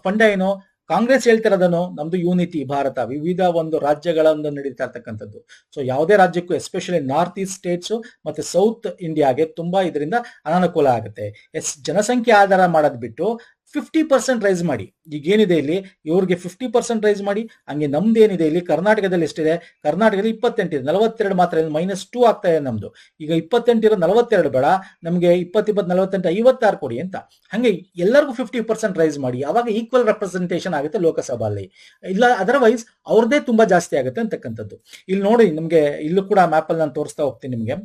ಫಂಡ ಏನು, ಕಾಂಗ್ರೆಸ್ ಹೇಳ್ತಿರೋದನ್ನು, ನಮ್ದು ಯೂನಿಟಿ ಭಾರತ, ವಿವಿಧ ಒಂದು ರಾಜ್ಯಗಳನ್ನು ನಡೀತಾ ಇರ್ತಕ್ಕಂಥದ್ದು. ಸೊ ಯಾವುದೇ ರಾಜ್ಯಕ್ಕೂ ಎಸ್ಪೆಷಲಿ ನಾರ್ತ್ ಈಸ್ಟ್ ಸ್ಟೇಟ್ಸ್ ಮತ್ತೆ ಸೌತ್ ಇಂಡಿಯಾಗೆ ತುಂಬಾ ಇದರಿಂದ ಅನಾನುಕೂಲ ಆಗುತ್ತೆ. ಜನಸಂಖ್ಯೆ ಆಧಾರ ಮಾಡೋದ್ ಬಿಟ್ಟು 50% ರೈಸ್ ಮಾಡಿ. ಈಗ ಏನಿದೆ ಇಲ್ಲಿ ಇವ್ರಿಗೆ 50% ರೈಸ್ ಮಾಡಿ. ಹಂಗೆ ನಮ್ದು ಏನಿದೆ ಇಲ್ಲಿ ಕರ್ನಾಟಕದಲ್ಲಿ ಎಷ್ಟಿದೆ, ಕರ್ನಾಟಕದಲ್ಲಿ 28 ಇದೆ, 42 ಮಾತ್ರ, -2 ಆಗ್ತಾ ಇದೆ ನಮ್ದು. ಈಗ 28 ಇರೋ 42 ಬೇಡ ನಮ್ಗೆ, 20, 48, 56 ಕೊಡಿ ಅಂತ. ಹಂಗೆ ಎಲ್ಲರಿಗೂ 50% ರೈಸ್ ಮಾಡಿ. ಅವಾಗ ಈಕ್ವಲ್ ರೆಪ್ರೆಸೆಂಟೇಷನ್ ಆಗುತ್ತೆ ಲೋಕಸಭೆಯಲ್ಲಿ. ಇಲ್ಲ ಅದರ್ವೈಸ್ ಅವ್ರದೇ ತುಂಬಾ ಜಾಸ್ತಿ ಆಗುತ್ತೆ ಅಂತಕ್ಕಂಥದ್ದು. ಇಲ್ಲಿ ನೋಡಿ, ನಿಮ್ಗೆ ಇಲ್ಲೂ ಕೂಡ ಮ್ಯಾಪ್ ಅಲ್ಲಿ ನಾನು ತೋರಿಸ್ತಾ ಹೋಗ್ತೀನಿ ನಿಮ್ಗೆ.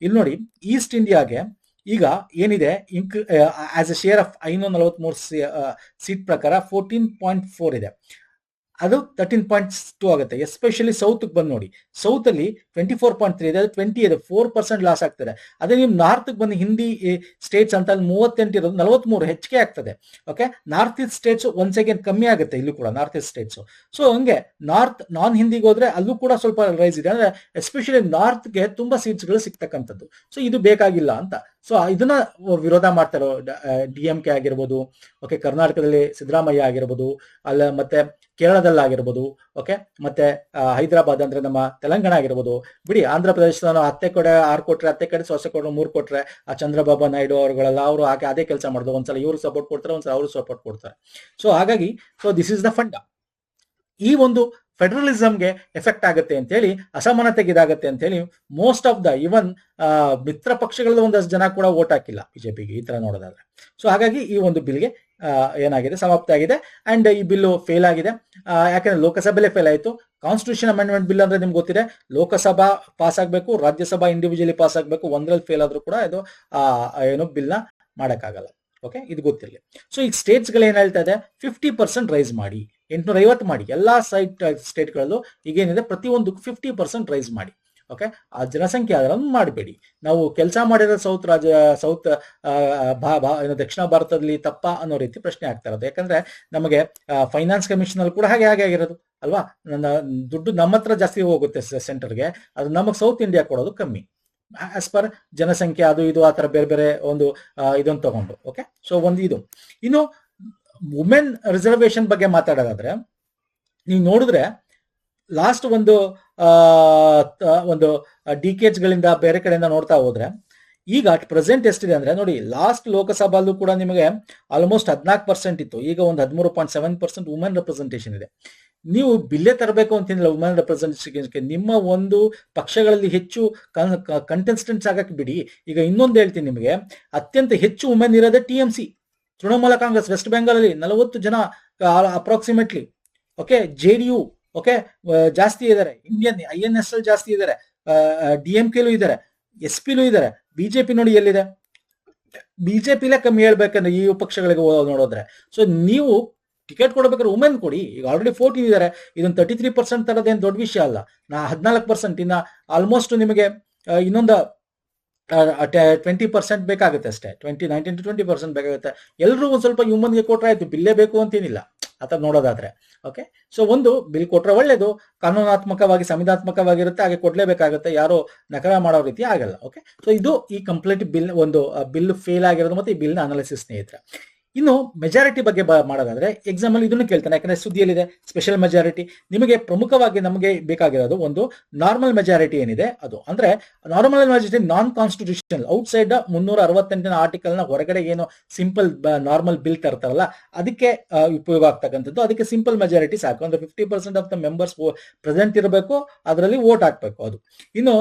ಇಲ್ಲಿ ನೋಡಿ, ಈಸ್ಟ್ ಇಂಡಿಯಾಗೆ ಈಗ ಏನಿದೆ, as A share of 543 seat ಪ್ರಕಾರ 14.4 ಇದೆ. ಅದು 13.2 ಆಗುತ್ತೆ. ಎಸ್ಪೆಷಲಿ ಸೌತ್ ಬಂದು ನೋಡಿ, ಸೌತ್ ಅಲ್ಲಿ 24.3 ಇದೆ, 20 ಇದೆ, 4% ಲಾಸ್ ಆಗ್ತದೆ. ಅದೇ ನೀವು ನಾರ್ತ್ ಬಂದು ಹಿಂದಿ ಸ್ಟೇಟ್ಸ್ ಅಂತ 38 ಇರೋದು 43 ಹೆಚ್ಚಿಗೆ ಆಗ್ತದೆ. ಓಕೆ, ನಾರ್ತ್ ಈಸ್ಟ್ ಸ್ಟೇಟ್ಸ್ ಒಂದ್ ಸೆಕೆಂಡ್ ಕಮ್ಮಿ ಆಗುತ್ತೆ ಇಲ್ಲೂ ಕೂಡ, ನಾರ್ತ್ ಈಸ್ಟ್ ಸ್ಟೇಟ್ಸ್. ಸೊ ಹಂಗೆ ನಾರ್ತ್ ನಾನ್ ಹಿಂದಿಗೆ ಹೋದ್ರೆ ಅಲ್ಲೂ ಕೂಡ ಸ್ವಲ್ಪ ರೈಸ್ ಇದೆ. ಅಂದ್ರೆ ಎಸ್ಪೆಷಲಿ ನಾರ್ತ್ಗೆ ತುಂಬಾ ಸೀಟ್ಸ್ಗಳು ಸಿಗ್ತಕ್ಕಂಥದ್ದು. ಸೊ ಇದು ಬೇಕಾಗಿಲ್ಲ ಅಂತ. ಸೊ ಇದನ್ನ ವಿರೋಧ ಮಾಡ್ತಾರೋ DMK ಆಗಿರ್ಬೋದು, ಓಕೆ, ಕರ್ನಾಟಕದಲ್ಲಿ ಸಿದ್ದರಾಮಯ್ಯ ಆಗಿರ್ಬೋದು, ಅಲ್ಲ ಮತ್ತೆ ಕೇರಳದಲ್ಲಾಗಿರ್ಬೋದು, ಓಕೆ, ಮತ್ತೆ ಹೈದರಾಬಾದ್ ಅಂದ್ರೆ ನಮ್ಮ ತೆಲಂಗಾಣ ಆಗಿರ್ಬೋದು. ಬಿಡಿ, ಆಂಧ್ರ ಪ್ರದೇಶದ ಅತ್ತೆ ಕಡೆ 6 ಕೊಟ್ರೆ, ಅತ್ತೆ ಕಡೆ ಸೊಸೆ ಕೊಟ್ಟರೆ 3 ಕೊಟ್ರೆ, ಆ ಚಂದ್ರಬಾಬು ನಾಯ್ಡು ಅವರುಗಳೆಲ್ಲ ಅವರು ಅದೇ ಕೆಲಸ ಮಾಡೋದು. ಒಂದ್ಸಲ ಇವರು ಸಪೋರ್ಟ್ ಕೊಡ್ತಾರೆ, ಒಂದ್ಸಲ ಅವರು ಸಪೋರ್ಟ್ ಕೊಡ್ತಾರೆ. ಸೊ ಹಾಗಾಗಿ ದಿಸ್ ಇಸ್ ದ ಫಂಡ. ಈ ಒಂದು ಫೆಡರಲಿಸಮ್ಗೆ ಎಫೆಕ್ಟ್ ಆಗುತ್ತೆ ಅಂತ ಹೇಳಿ, ಅಸಮಾನತೆಗೆ ಇದಾಗುತ್ತೆ ಅಂತ ಹೇಳಿ ಮೋಸ್ಟ್ ಆಫ್ ದ ಇವನ್ ಮಿತ್ರ ಪಕ್ಷಗಳ ಒಂದಷ್ಟು ಜನ ಕೂಡ ವೋಟ್ ಹಾಕಿಲ್ಲ ಬಿಜೆಪಿಗೆ, ಈ ತರ ನೋಡೋದಾದ್ರೆ. ಸೊ ಹಾಗಾಗಿ ಈ ಒಂದು ಬಿಲ್ಗೆ ಏನಾಗಿದೆ, ಸಮಾಪ್ತ ಆಗಿದೆ. ಅಂಡ್ ಈ ಬಿಲ್ಲು ಫೇಲ್ ಆಗಿದೆ. ಯಾಕಂದ್ರೆ ಲೋಕಸಭೆಲೆ ಫೇಲ್ ಆಯಿತು. ಕಾನ್ಸ್ಟಿಟ್ಯೂಷನ್ ಅಮೆಂಡ್ಮೆಂಟ್ ಬಿಲ್ ಅಂದ್ರೆ ನಿಮ್ಗೆ ಗೊತ್ತಿದೆ, ಲೋಕಸಭಾ ಪಾಸ್ ಆಗಬೇಕು, ರಾಜ್ಯಸಭಾ ಇಂಡಿವಿಜುವಲಿ ಪಾಸ್ ಆಗಬೇಕು. ಒಂದ್ರಲ್ಲಿ ಫೇಲ್ ಆದ್ರೂ ಕೂಡ ಇದು ಏನು ಬಿಲ್ನ ಮಾಡಕ್ಕಾಗಲ್ಲ. ಓಕೆ, ಇದು ಗೊತ್ತಿರಲಿ. ಸೊ ಈಗ ಸ್ಟೇಟ್ಸ್ಗಳು ಏನ್ ಹೇಳ್ತಾ ಇದೆ, 50% ರೈಸ್ ಮಾಡಿ, 850 ಮಾಡಿ. ಎಲ್ಲಾ ಸ್ಟೇಟ್ಗಳಲ್ಲೂ ಈಗೇನಿದೆ ಪ್ರತಿಯೊಂದಕ್ಕೂ 50% ರೈಸ್ ಮಾಡಿ. ಓಕೆ, ಆ ಜನಸಂಖ್ಯೆ ಆಧಾರ ಮಾಡಬೇಡಿ. ನಾವು ಕೆಲಸ ಮಾಡಿರೋ ಸೌತ್ ದಕ್ಷಿಣ ಭಾರತದಲ್ಲಿ ತಪ್ಪ ಅನ್ನೋ ರೀತಿ ಪ್ರಶ್ನೆ ಆಗ್ತಾ ಇರೋದು. ಯಾಕಂದ್ರೆ ನಮಗೆ ಫೈನಾನ್ಸ್ ಕಮಿಷನ್ ಅಲ್ಲಿ ಕೂಡ ಹಾಗೆ ಆಗಿರೋದು ಅಲ್ವಾ. ದುಡ್ಡು ನಮ್ಮ ಹತ್ರ ಜಾಸ್ತಿ ಹೋಗುತ್ತೆ ಸೆಂಟರ್ಗೆ, ಅದು ನಮಗೆ ಸೌತ್ ಇಂಡಿಯಾ ಕೊಡೋದು ಕಮ್ಮಿ ಆಸ್ ಪರ್ ಜನಸಂಖ್ಯೆ, ಅದು ಇದು ಆ ತರ ಬೇರೆ ಬೇರೆ ಒಂದು ಇದನ್ನು ತಗೊಂಡು. ಓಕೆ, ಸೊ ಒಂದು ಇದು. ಇನ್ನು ವುಮೆನ್ ರಿಸರ್ವೇಶನ್ ಬಗ್ಗೆ ಮಾತಾಡೋದಾದ್ರೆ, ನೀವು ನೋಡಿದ್ರೆ ಲಾಸ್ಟ್ ಒಂದು ಡಿಕೇಡ್ಸ್ಗಳಿಂದ ಬೇರೆ ಕಡೆಯಿಂದ ನೋಡ್ತಾ ಹೋದ್ರೆ, ಈಗ ಪ್ರೆಸೆಂಟ್ ಎಷ್ಟಿದೆ ಅಂದ್ರೆ ನೋಡಿ, ಲಾಸ್ಟ್ ಲೋಕಸಭಾಲ್ಲೂ ಕೂಡ ನಿಮಗೆ ಆಲ್ಮೋಸ್ಟ್ 14% ಇತ್ತು. ಈಗ ಒಂದು 13.7% ವುಮೆನ್ ರೆಪ್ರೆಸೆಂಟೇಷನ್ ಇದೆ. ನೀವು ಬಿಲ್ಲೇ ತರಬೇಕು ಅಂತಿಲ್ಲ ವುಮೆನ್ ರೆಪ್ರೆಸೆಂಟೇಷನ್. ನಿಮ್ಮ ಒಂದು ಪಕ್ಷಗಳಲ್ಲಿ ಹೆಚ್ಚು ಕಂಟೆಸ್ಟೆಂಟ್ಸ್ ಆಗಕ್ಕೆ ಬಿಡಿ. ಈಗ ಇನ್ನೊಂದು ಹೇಳ್ತೀನಿ ನಿಮಗೆ, ಅತ್ಯಂತ ಹೆಚ್ಚು ವುಮೆನ್ ಇರೋದೇ TMC, ತೃಣಮೂಲ ಕಾಂಗ್ರೆಸ್. ವೆಸ್ಟ್ ಬೆಂಗಾಲ್ ಅಲ್ಲಿ 40 ಜನ ಅಪ್ರಾಕ್ಸಿಮೇಟ್ಲಿ. ಓಕೆ, JDU ಓಕೆ ಜಾಸ್ತಿ ಇದ್ದಾರೆ, ಇಂಡಿಯನ್ INS ಅಲ್ಲಿ ಜಾಸ್ತಿ ಇದ್ದಾರೆ, DMKಲೂ ಇದ್ದಾರೆ, SP ಲೂ ಇದ್ದಾರೆ. ಬಿಜೆಪಿ ನೋಡಿ ಎಲ್ಲಿದೆ, ಬಿಜೆಪಿಲೇ ಕಮ್ಮಿ ಹೇಳ್ಬೇಕಂದ್ರೆ ಈ ಪಕ್ಷಗಳಿಗೆ ನೋಡಿದ್ರೆ. ಸೊ ನೀವು ಟಿಕೆಟ್ ಕೊಡಬೇಕಾದ್ರೆ ವುಮೆನ್ ಕೊಡಿ. ಈಗ ಆಲ್ರೆಡಿ 14 ಇದ್ದಾರೆ, ಇದೊಂದು 33% ತರೋದೇನು ದೊಡ್ಡ ವಿಷಯ ಅಲ್ಲ. 14%, ಇನ್ನ ಆಲ್ಮೋಸ್ಟ್ ನಿಮಗೆ ಇನ್ನೊಂದು 20% ಬೇಕಾಗುತ್ತೆ ಅಷ್ಟೇ. 19 to 20% ಬೇಕಾಗುತ್ತೆ. ಎಲ್ಲರೂ ಒಂದ್ ಸ್ವಲ್ಪ ವುಮನ್ಗೆ ಕೊಟ್ರೆ ಆಯ್ತು, ಬಿಲ್ಲೇ ಬೇಕು ಅಂತೇನಿಲ್ಲ ಆತ ನೋಡೋದಾದ್ರೆ. ಓಕೆ, ಸೊ ಒಂದು ಬಿಲ್ ಕೊಟ್ರೆ ಒಳ್ಳೇದು, ಕಾನೂನಾತ್ಮಕವಾಗಿ ಸಂವಿಧಾತ್ಮಕವಾಗಿರುತ್ತೆ, ಹಾಗೆ ಕೊಡ್ಲೇಬೇಕಾಗುತ್ತೆ, ಯಾರು ನಕರ ಮಾಡೋ ರೀತಿ ಆಗಲ್ಲ. ಓಕೆ, ಸೊ ಇದು ಈ ಕಂಪ್ಲೀಟ್ ಬಿಲ್, ಒಂದು ಬಿಲ್ ಫೇಲ್ ಆಗಿರೋದು ಮತ್ತೆ ಈ ಬಿಲ್ನ ಅನಾಲಿಸಿಸ್ ಸ್ನೇಹಿತರೆ. ಇನ್ನು ಮೆಜಾರಿಟಿ ಬಗ್ಗೆ ಮಾಡೋದಾದ್ರೆ, ಎಕ್ಸಾಮ್ ಅಲ್ಲಿ ಇದನ್ನು ಕೇಳ್ತಾನೆ, ಯಾಕಂದ್ರೆ ಸುದ್ದಿಯಲ್ಲಿದೆ ಸ್ಪೆಷಲ್ ಮೆಜಾರಿಟಿ. ನಿಮಗೆ ಪ್ರಮುಖವಾಗಿ ನಮಗೆ ಬೇಕಾಗಿರೋದು ಒಂದು ನಾರ್ಮಲ್ ಮೆಜಾರಿಟಿ ಏನಿದೆ ಅದು. ಅಂದ್ರೆ normal majority non constitutional, outside 368ನೇ ಆರ್ಟಿಕಲ್ ನ ಹೊರಗಡೆ ಏನು ಸಿಂಪಲ್ ನಾರ್ಮಲ್ ಬಿಲ್ ತರ್ತಾರಲ್ಲ ಅದಕ್ಕೆ ಉಪಯೋಗ ಆಗ್ತಕ್ಕಂಥದ್ದು. ಅದಕ್ಕೆ ಸಿಂಪಲ್ ಮೆಜಾರಿಟಿ ಸಾಕು. ಅಂದ್ರೆ 50% ಆಫ್ ದ ಮೆಂಬರ್ಸ್ ಪ್ರೆಸೆಂಟ್ ಇರಬೇಕು, ಅದರಲ್ಲಿ ವೋಟ್ ಹಾಕ್ಬೇಕು. ಅದು ಇನ್ನು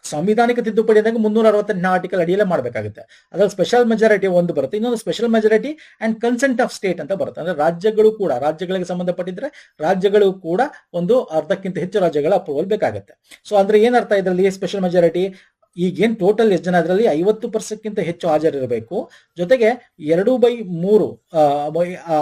ಸಂವಿಧಾನಿಕ ತಿದ್ದುಪಡಿ ಅಂದಾಗ 368ನೇ ಆರ್ಟಿಕಲ್ ಅಡಿಯಲ್ಲೇ ಮಾಡಬೇಕಾಗುತ್ತೆ. ಅದ್ರಲ್ಲಿ ಸ್ಪೆಷಲ್ ಮೆಜಾರಿಟಿ ಒಂದು ಬರುತ್ತೆ, ಇನ್ನೊಂದು special majority and consent of state ಅಂತ ಬರುತ್ತೆ. ಅಂದ್ರೆ ರಾಜ್ಯಗಳು ಕೂಡ, ರಾಜ್ಯಗಳಿಗೆ ಸಂಬಂಧಪಟ್ಟಿದ್ರೆ ರಾಜ್ಯಗಳು ಕೂಡ ಒಂದು ಅರ್ಧಕ್ಕಿಂತ ಹೆಚ್ಚು ರಾಜ್ಯಗಳ ಅಪ್ರೂವಲ್ ಬೇಕಾಗುತ್ತೆ. ಸೊ ಅಂದ್ರೆ ಏನರ್ಥ ಇದರಲ್ಲಿ ಸ್ಪೆಷಲ್ ಮೆಜಾರಿಟಿ, ಈಗೇನ್ ಟೋಟಲ್ ಎಷ್ಟು ಜನ ಅದರಲ್ಲಿ 50%ಗಿಂತ ಹೆಚ್ಚು ಹಾಜರಿರಬೇಕು, ಜೊತೆಗೆ 2/3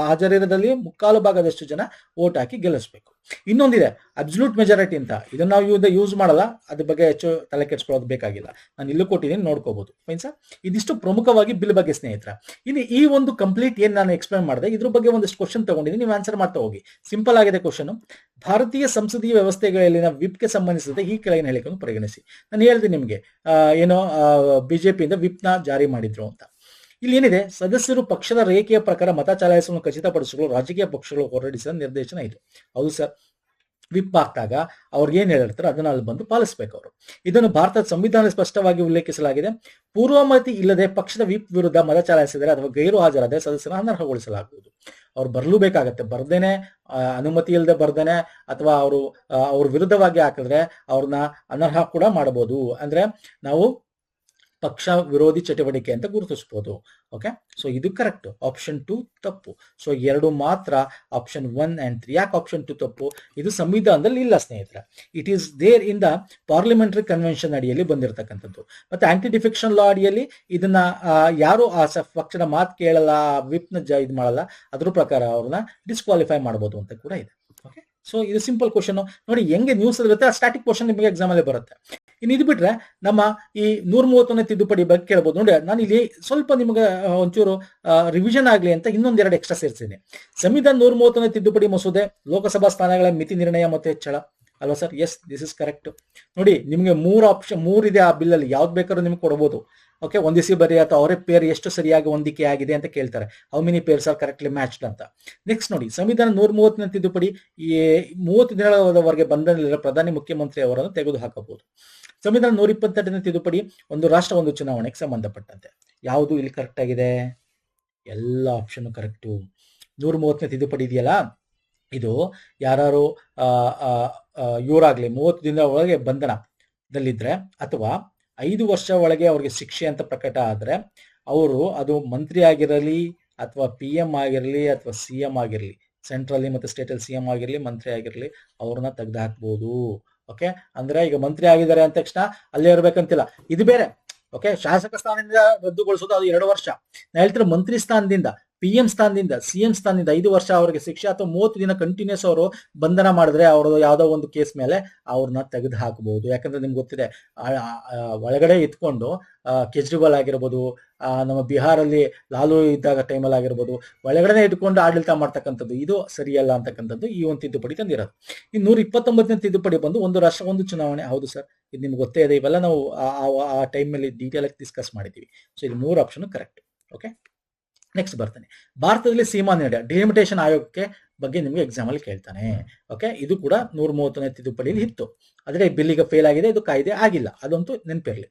ಹಾಜರಿರದಲ್ಲಿ 3/4 ಭಾಗದಷ್ಟು ಜನ ವೋಟ್ ಹಾಕಿ ಗೆಲ್ಲಿಸಬೇಕು. ಇನ್ನೊಂದಿದೆ ಅಬ್ಸಲ್ಯೂಟ್ ಮೆಜಾರಿಟಿ ಅಂತ, ಇದನ್ನ ನಾವು ಯೂಸ್ ಮಾಡಲ್ಲ, ಅದ್ರ ಬಗ್ಗೆ ಹೆಚ್ಚು ತಲೆ ಕೆಡಿಸ್ಕೊಳ್ಳೋದು ಬೇಕಾಗಿಲ್ಲ, ನಾನು ಇಲ್ಲೂ ಕೊಟ್ಟಿದ್ದೀನಿ ನೋಡ್ಕೋಬಹುದು. ಫೈನ್ ಸರ್, ಇದಿಷ್ಟು ಪ್ರಮುಖವಾಗಿ ಬಿಲ್ ಬಗ್ಗೆ ಸ್ನೇಹಿತರ. ಇನ್ನು ಈ ಒಂದು ಕಂಪ್ಲೀಟ್ ಏನ್ ನಾನು ಎಕ್ಸ್ಪ್ಲೇನ್ ಮಾಡಿದೆ, ಇದ್ರ ಬಗ್ಗೆ ಒಂದಿಷ್ಟು ಕ್ವಶನ್ ತಗೊಂಡಿದ್ದೀನಿ, ನೀವು ಆನ್ಸರ್ ಮಾಡ್ತಾ ಹೋಗಿ. ಸಿಂಪಲ್ ಆಗಿದೆ ಕ್ವಶನ್. ಭಾರತೀಯ ಸಂಸದೀಯ ವ್ಯವಸ್ಥೆಗಳಲ್ಲಿನ ವಿಪ್ಗೆ ಸಂಬಂಧಿಸಿದ ಈ ಕೆಳಗಿನ ಹೇಳಿಕೆಯನ್ನು ಪರಿಗಣಿಸಿ. ನಾನು ಹೇಳ್ತೀನಿ ನಿಮಗೆ ಏನೋ ಬಿಜೆಪಿಯಿಂದ ವಿಪ್ನ ಜಾರಿ ಮಾಡಿದ್ರು ಅಂತ. ಇಲ್ಲಿ ಏನಿದೆ, ಸದಸ್ಯರು ಪಕ್ಷದ ರೇಖೆಯ ಪ್ರಕಾರ ಮತ ಚಲಾಯಿಸುವ ಖಚಿತಪಡಿಸಲು ರಾಜಕೀಯ ಪಕ್ಷಗಳು ಹೊರಡಿಸಿದ ನಿರ್ದೇಶನ ಇದು. ಹೌದು ಸರ್, ವಿಪ್ ಆಗ್ತಾಗ ಅವ್ರಿಗೆ ಏನ್ ಹೇಳಿರ್ತಾರೆ ಅದನ್ನ ಅಲ್ಲಿ ಬಂದು ಪಾಲಿಸಬೇಕು ಅವರು. ಇದನ್ನು ಭಾರತದ ಸಂವಿಧಾನ ಸ್ಪಷ್ಟವಾಗಿ ಉಲ್ಲೇಖಿಸಲಾಗಿದೆ. ಪೂರ್ವಮತಿ ಇಲ್ಲದೆ ಪಕ್ಷದ ವಿಪ್ ವಿರುದ್ಧ ಮತ ಚಲಾಯಿಸಿದರೆ ಅಥವಾ ಗೈರು ಹಾಜರಾದರೆ ಸದಸ್ಯರ ಅನರ್ಹಗೊಳಿಸಲಾಗುವುದು. ಅವ್ರು ಬರ್ಲೂಬೇಕಾಗತ್ತೆ, ಬರ್ದೇನೆ ಅನುಮತಿ ಇಲ್ಲದೆ ಬರ್ದೇನೆ ಅಥವಾ ಅವ್ರ ವಿರುದ್ಧವಾಗಿ ಹಾಕಿದ್ರೆ ಅವ್ರನ್ನ ಅನರ್ಹ ಕೂಡ ಮಾಡಬಹುದು. ಅಂದ್ರೆ ನಾವು ಪಕ್ಷ ವಿರೋಧಿ ಚಟುವಟಿಕೆ ಅಂತ ಗುರುತಿಸಬಹುದು. ಓಕೆ, ಸೊ ಇದು ಕರೆಕ್ಟ್. ಆಪ್ಷನ್ 2 ತಪ್ಪು. ಸೊ 2 ಮಾತ್ರ, ಆಪ್ಷನ್ 1 and 3. ಯಾಕೆ ಆಪ್ಷನ್ 2 ತಪ್ಪು? ಇದು ಸಂವಿಧಾನದಲ್ಲಿ ಇಲ್ಲ ಸ್ನೇಹಿತರೆ. It is there in the parliamentary convention ಅಡಿಯಲ್ಲಿ ಬಂದಿರತಕ್ಕಂಥದ್ದು. ಮತ್ತೆ ಆಂಟಿ ಡಿಫೆಕ್ಷನ್ ಲಾ ಅಡಿಯಲ್ಲಿ ಇದನ್ನ ಯಾರು ಆ ಪಕ್ಷದ ಮಾತು ಕೇಳಲ್ಲ, ವಿಪ್ ನ ಇದು ಮಾಡಲ್ಲ, ಅದ್ರ ಪ್ರಕಾರ ಅವ್ರನ್ನ ಡಿಸ್ಕ್ವಾಲಿಫೈ ಮಾಡಬಹುದು ಅಂತ ಕೂಡ ಇದೆ. ಓಕೆ, ಸೊ ಇದು ಸಿಂಪಲ್ ಕ್ವಶನ್ ನೋಡಿ, ಹೆಂಗೆ ನ್ಯೂಸ್ ಇರುತ್ತೆ ಆ ಸ್ಟಾಟಿಕ್ ಕ್ವಶನ್ ನಿಮಗೆ ಎಕ್ಸಾಮ್ ಅಲ್ಲಿ ಬರುತ್ತೆ. ಇನ್ನು ಇದು ಬಿಟ್ರೆ ನಮ್ಮ ಈ 131ನೇ ತಿದ್ದುಪಡಿ ಬಗ್ಗೆ ಕೇಳ್ಬೋದು. ನೋಡಿ, ನಾನು ಇಲ್ಲಿ ಸ್ವಲ್ಪ ನಿಮಗೆ ಒಂಚೂರು ರಿವಿಷನ್ ಆಗಲಿ ಅಂತ ಇನ್ನೊಂದೆರಡು ಎಕ್ಸ್ಟ್ರಾ ಸೇರಿಸಿದ್ದೀನಿ. ಸಂವಿಧಾನ 131ನೇ ತಿದ್ದುಪಡಿ ಮಸೂದೆ ಲೋಕಸಭಾ ಸ್ಥಾನಗಳ ಮಿತಿ ನಿರ್ಣಯ ಮತ್ತು ಹೆಚ್ಚಳ ಅಲ್ವಾ sir? Yes, this is correct. ನೋಡಿ, ನಿಮಗೆ 3 ಆಪ್ಷನ್ 3 ಇದೆ ಆ ಬಿಲ್ಲಲ್ಲಿ, ಯಾವ್ದು ಬೇಕಾದ್ರೂ ನಿಮ್ಗೆ ಕೊಡ್ಬೋದು. ಓಕೆ, ಹೊಂದಿಸಿ ಬರಿ ಅಥವಾ ಅವರೇ ಪೇರ್ ಎಷ್ಟು ಸರಿಯಾಗಿ ಹೊಂದಿಕೆ ಆಗಿದೆ ಅಂತ ಕೇಳ್ತಾರೆ. How many pairs are correctly matched ಅಂತ. ನೆಕ್ಸ್ಟ್ ನೋಡಿ, ಸಂವಿಧಾನ 130ನೇ ತಿದ್ದುಪಡಿ 30 ದಿನಗಳವರೆಗೆ ಬಂಧನದಲ್ಲಿರುವ ಪ್ರಧಾನಿ ಮುಖ್ಯಮಂತ್ರಿ ಅವರನ್ನು ತೆಗೆದು ಹಾಕಬಹುದು. ಸಂವಿಧಾನ 128ನೇ ತಿದ್ದುಪಡಿ ಒಂದು ರಾಷ್ಟ್ರ ಒಂದು ಚುನಾವಣೆಗೆ ಸಂಬಂಧಪಟ್ಟಂತೆ. ಯಾವುದು ಇಲ್ಲಿ ಕರೆಕ್ಟ್ ಆಗಿದೆ? ಎಲ್ಲ ಆಪ್ಷನ್ ಕರೆಕ್ಟು. 130ನೇ ತಿದ್ದುಪಡಿ ಇದೆಯಲ್ಲ, ಇದು ಯಾರು ಇವರಾಗ್ಲಿ 30 ದಿನದ ಒಳಗೆ ಬಂಧನದಲ್ಲಿದ್ರೆ ಅಥವಾ 5 ವರ್ಷ ಒಳಗೆ ಅವ್ರಿಗೆ ಶಿಕ್ಷೆ ಅಂತ ಪ್ರಕಟ ಆದ್ರೆ ಅವರು ಅದು ಮಂತ್ರಿ ಆಗಿರಲಿ ಅಥವಾ PM ಆಗಿರಲಿ ಅಥವಾ CM ಆಗಿರಲಿ, ಸೆಂಟ್ರಲ್ಲಿ ಮತ್ತು ಸ್ಟೇಟಲ್ಲಿ CM ಆಗಿರಲಿ ಮಂತ್ರಿ ಆಗಿರಲಿ, ಅವ್ರನ್ನ ತೆಗೆದು ಹಾಕ್ಬೋದು. ಓಕೆ, ಅಂದ್ರೆ ಈಗ ಮಂತ್ರಿ ಆಗಿದ್ದಾರೆ ಅಂದ ತಕ್ಷಣ ಅಲ್ಲೇ ಇರ್ಬೇಕಂತಿಲ್ಲ, ಇದು ಬೇರೆ. ಓಕೆ, ಶಾಸಕ ಸ್ಥಾನದಿಂದ ರದ್ದುಗೊಳಿಸೋದು ಅದು 2 ವರ್ಷ. ನಾ ಹೇಳ್ತಿರೋ ಮಂತ್ರಿ ಸ್ಥಾನದಿಂದ, PM ಸ್ಥಾನದಿಂದ, CM ಸ್ಥಾನದಿಂದ 5 ವರ್ಷ ಅವರಿಗೆ ಶಿಕ್ಷೆ ಅಥವಾ 30 ದಿನ ಕಂಟಿನ್ಯೂಸ್ ಅವರು ಬಂಧನ ಮಾಡಿದ್ರೆ ಅವ್ರದ್ದು ಯಾವ್ದೋ ಒಂದು ಕೇಸ್ ಮೇಲೆ ಅವ್ರನ್ನ ತೆಗೆದು ಹಾಕಬಹುದು. ಯಾಕಂದ್ರೆ ನಿಮ್ಗೆ ಗೊತ್ತಿದೆ, ಒಳಗಡೆ ಇಟ್ಕೊಂಡು ಕೇಜ್ರಿವಾಲ್ ಆಗಿರ್ಬೋದು, ನಮ್ಮ ಬಿಹಾರಲ್ಲಿ ಲಾಲು ಇದ್ದಾಗ ಟೈಮಲ್ಲಿ ಆಗಿರ್ಬೋದು, ಒಳಗಡೆ ಇಟ್ಕೊಂಡು ಆಡಳಿತ ಮಾಡ್ತಕ್ಕಂಥದ್ದು, ಇದು ಸರಿಯಲ್ಲ ಅಂತಕ್ಕಂಥದ್ದು ಈ ಒಂದು ತಿದ್ದುಪಡಿ ತಂದಿರೋದು. ಈ 129ನೇ ತಿದ್ದುಪಡಿ ಬಂದು ಒಂದು ರಾಷ್ಟ್ರ ಒಂದು ಚುನಾವಣೆ. ಹೌದು ಸರ್, ಇದು ನಿಮ್ಗೆ ಗೊತ್ತೇ ಇದೆ, ಇವೆಲ್ಲ ನಾವು ಆ ಟೈಮಲ್ಲಿ ಡೀಟೇಲ್ ಆಗಿ ಡಿಸ್ಕಸ್ ಮಾಡಿದ್ದೀವಿ. ಸೊ ಇದು 3 ಆಪ್ಷನ್ ಕರೆಕ್ಟ್. ಓಕೆ, ನೆಕ್ಸ್ಟ್ ಬರ್ತಾನೆ, ಭಾರತದಲ್ಲಿ ಸೀಮಾ ನಿರ್ಣಯ ಡಿಲಿಮಿಟೇಷನ್ ಆಯೋಗಕ್ಕೆ ಬಗ್ಗೆ ನಿಮಗೆ ಎಕ್ಸಾಮ್ ಅಲ್ಲಿ ಕೇಳ್ತಾನೆ. ಓಕೆ, ಇದು ಕೂಡ 130ನೇ ತಿದ್ದುಪಡಿಯಲ್ಲಿ ಇತ್ತು, ಆದ್ರೆ ಬಿಲ್ ಈಗ ಫೇಲ್ ಆಗಿದೆ, ಇದು ಕಾಯ್ದೆ ಆಗಿಲ್ಲ, ಅದಂತೂ ನೆನಪಿರಲಿ.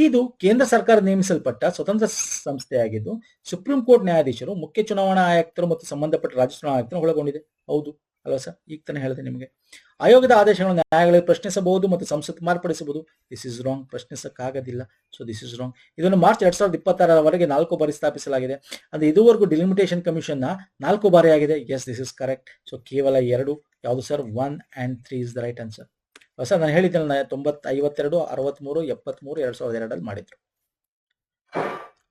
ಇದು ಕೇಂದ್ರ ಸರ್ಕಾರ ನೇಮಿಸಲ್ಪಟ್ಟ ಸ್ವತಂತ್ರ ಸಂಸ್ಥೆಯಾಗಿದ್ದು ಸುಪ್ರೀಂ ಕೋರ್ಟ್ ನ್ಯಾಯಾಧೀಶರು, ಮುಖ್ಯ ಚುನಾವಣಾ ಆಯುಕ್ತರು ಮತ್ತು ಸಂಬಂಧಪಟ್ಟ ರಾಜ್ಯ ಚುನಾವಣಾ ಆಯುಕ್ತರು ಒಳಗೊಂಡಿದೆ. ಹೌದು ಅಲ್ವಾ ಸರ್? ಈಗ ತಾನೇ ಹೇಳಿದೆ ನಿಮಗೆ. ಆಯೋಗದ ಆದೇಶಗಳನ್ನು ನ್ಯಾಯಾಲಯ ಪ್ರಶ್ನಿಸಬಹುದು ಮತ್ತು ಸಂಸತ್ ಮಾರ್ಪಡಿಸಬಹುದು. ದಿಸ್ ಇಸ್ ರಾಂಗ್, ಪ್ರಶ್ನಿಸಕ್ಕಾಗೋದಿಲ್ಲ. So this is wrong. ಇದನ್ನು ಮಾರ್ಚ್ 2026ರವರೆಗೆ 4 ಬಾರಿ ಸ್ಥಾಪಿಸಲಾಗಿದೆ. ಅಂದ್ರೆ ಇದುವರೆಗೂ ಡಿಲಿಮಿಟೇಷನ್ ಕಮಿಷನ್ 4 ಬಾರಿ ಆಗಿದೆ. Yes, this is correct. So ಕೇವಲ 2 ಯಾವುದು sir? 1 and 3 is the right answer. Sir ನಾನು ಹೇಳಿದ್ದೇನೆ, 52, 63, 73 2002 ಮಾಡಿದ್ರು.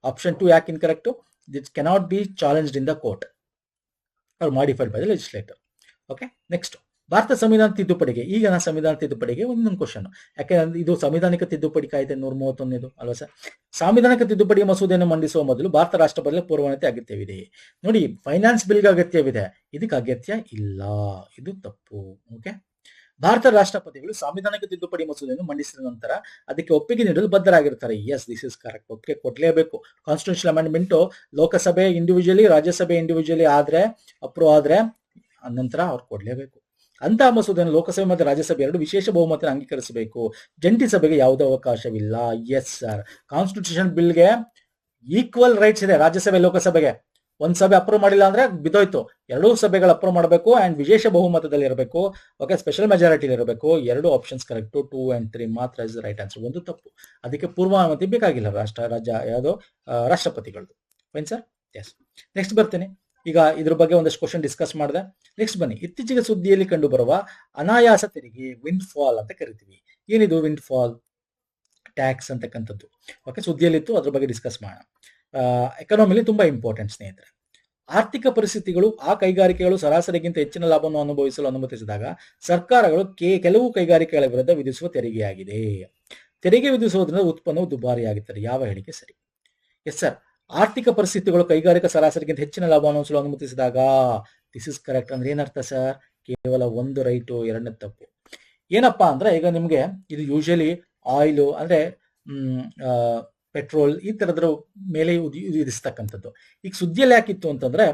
ಆಪ್ಷನ್ 2 ಯಾಕೆ incorrect? This cannot be challenged in the court or modified by the legislator. Okay, next ಭಾರತ ಸಂವಿಧಾನ ತಿದ್ದುಪಡಿಗೆ. ಈಗ ನಾನು ಸಂವಿಧಾನ ತಿದ್ದುಪಡಿಗೆ ಒಂದೊಂದು ಕ್ವಶನ್, ಯಾಕೆಂದ್ರೆ ಇದು ಸಂವಿಧಾನಿಕ ತಿದ್ದುಪಡಿ ಕಾಯ್ದೆ 131 ಅಲ್ವಾ ಸರ್? ಸಾಂವಿಧಾನಿಕ ತಿದ್ದುಪಡಿ ಮಸೂದೆಯನ್ನು ಮಂಡಿಸುವ ಮೊದಲು ಭಾರತ ರಾಷ್ಟ್ರಪತಿಗೆ ಪೂರ್ವಾನುಮತಿ ಅಗತ್ಯವಿದೆ. ನೋಡಿ, ಫೈನಾನ್ಸ್ ಬಿಲ್ಗೆ ಅಗತ್ಯವಿದೆ, ಇದಕ್ಕೆ ಅಗತ್ಯ ಇಲ್ಲ, ಇದು ತಪ್ಪು. ಓಕೆ, ಭಾರತ ರಾಷ್ಟ್ರಪತಿಗಳು ಸಾಂವಿಧಾನಿಕ ತಿದ್ದುಪಡಿ ಮಸೂದೆಯನ್ನು ಮಂಡಿಸಿದ ನಂತರ ಅದಕ್ಕೆ ಒಪ್ಪಿಗೆ ನೀಡಲು ಬದ್ಧರಾಗಿರ್ತಾರೆ. Yes, this is correct. ಒಪ್ಪಿಗೆ ಕೊಡ್ಲೇಬೇಕು. Constitution amendment Lok Sabha individually, Rajya Sabha individually ಆದ್ರೆ ಅಪ್ರೂವ್ ಆದ್ರೆ ನಂತರ ಅವ್ರು ಕೊಡ್ಲೇಬೇಕು. ಅಂತಹ ಮಸೂದೆಯನ್ನು ಲೋಕಸಭೆ ಮತ್ತು ರಾಜ್ಯಸಭೆ 2 ವಿಶೇಷ ಬಹುಮತ ಅಂಗೀಕರಿಸಬೇಕು. ಜಂಟಿ ಸಭೆಗೆ ಯಾವುದೇ ಅವಕಾಶವಿಲ್ಲ. ಎಸ್ ಸರ್, ಕಾನ್ಸ್ಟಿಟ್ಯೂಷನ್ ಬಿಲ್ಗೆ ಈಕ್ವಲ್ ರೈಟ್ಸ್ ಇದೆ ರಾಜ್ಯಸಭೆ ಲೋಕಸಭೆಗೆ. ಒಂದ್ ಸಭೆ ಅಪ್ರೂವ್ ಮಾಡಿಲ್ಲ ಅಂದ್ರೆ ಬಿದ್ದೋಯ್ತು. 2 ಸಭೆಗಳು ಅಪ್ರೂವ್ ಮಾಡಬೇಕು ಅಂಡ್ ವಿಶೇಷ ಬಹುಮತದಲ್ಲಿ ಇರಬೇಕು. ಓಕೆ, ಸ್ಪೆಷಲ್ ಮೆಜಾರಿಟಿ ಇರಬೇಕು. 2 ಆಪ್ಷನ್ಸ್ ಕರೆಕ್ಟ್. 2 and 3 ಮಾತ್ರ ಇಸ್ ರೈಟ್ ಆನ್ಸರ್. ಒಂದು ತಪ್ಪು. ಅದಕ್ಕೆ ಪೂರ್ವಾನುಮತಿ ಬೇಕಾಗಿಲ್ಲ ರಾಷ್ಟ್ರಪತಿಗಳದ್ದು. Fine sir? ಎಸ್. ನೆಕ್ಸ್ಟ್ ಬರ್ತೇನೆ. ಈಗ ಇದ್ರ ಬಗ್ಗೆ ಒಂದಷ್ಟು ಕ್ವಶನ್ ಡಿಸ್ಕಸ್ ಮಾಡಿದೆ. ನೆಕ್ಸ್ಟ್ ಬನ್ನಿ, ಇತ್ತೀಚೆಗೆ ಸುದ್ದಿಯಲ್ಲಿ ಕಂಡು ಬರುವ ಅನಾಯಾಸ ತೆರಿಗೆ, ವಿಂಡ್ ಫಾಲ್ ಅಂತ ಕರಿತೀವಿ. ಏನಿದು ವಿಂಡ್ ಫಾಲ್ ಟ್ಯಾಕ್ಸ್ ಅಂತಕ್ಕಂಥದ್ದು? ಓಕೆ, ಸುದ್ದಿಯಲ್ಲಿತ್ತು, ಅದ್ರ ಬಗ್ಗೆ ಡಿಸ್ಕಸ್ ಮಾಡೋಣ. ಎಕಾನಮಿಲಿ ತುಂಬಾ ಇಂಪಾರ್ಟೆಂಟ್ ಸ್ನೇಹಿತರೆ. ಆರ್ಥಿಕ ಪರಿಸ್ಥಿತಿಗಳು ಆ ಕೈಗಾರಿಕೆಗಳು ಸರಾಸರಿಗಿಂತ ಹೆಚ್ಚಿನ ಲಾಭವನ್ನು ಅನುಭವಿಸಲು ಅನುಮತಿಸಿದಾಗ ಸರ್ಕಾರಗಳು ಕೆಲವು ಕೈಗಾರಿಕೆಗಳ ವಿರುದ್ಧ ವಿಧಿಸುವ ತೆರಿಗೆಯಾಗಿದೆ. ತೆರಿಗೆ ವಿಧಿಸುವುದರಿಂದ ಉತ್ಪನ್ನವು ದುಬಾರಿಯಾಗುತ್ತದೆ. ಯಾವ ಹೇಳಿಕೆ ಸರಿ? ಎಸ್ ಸರ್, ಆರ್ಥಿಕ ಪರಿಸ್ಥಿತಿಗಳು ಕೈಗಾರಿಕಾ ಸರಾಸರಿಗಿಂತ ಹೆಚ್ಚಿನ ಲಾಭವನ್ನು ಅನುಮತಿಸಿದಾಗ. This is correct. ಅಂದ್ರೆ ಏನರ್ಥ ಸರ್? ಕೇವಲ 1 ರೈಟು, 2ನೇ ತಪ್ಪು. ಏನಪ್ಪಾ ಅಂದ್ರೆ, ಈಗ ನಿಮ್ಗೆ ಇದು ಯೂಶಲಿ ಆಯಿಲು ಅಂದ್ರೆ ಪೆಟ್ರೋಲ್ ಈ ತರದ್ರ ಮೇಲೆ ವಿಧಿಸ್ತಕ್ಕಂಥದ್ದು. ಈಗ ಸುದ್ದಿಯಲ್ಲಿ ಯಾಕಿತ್ತು ಅಂತಂದ್ರೆ,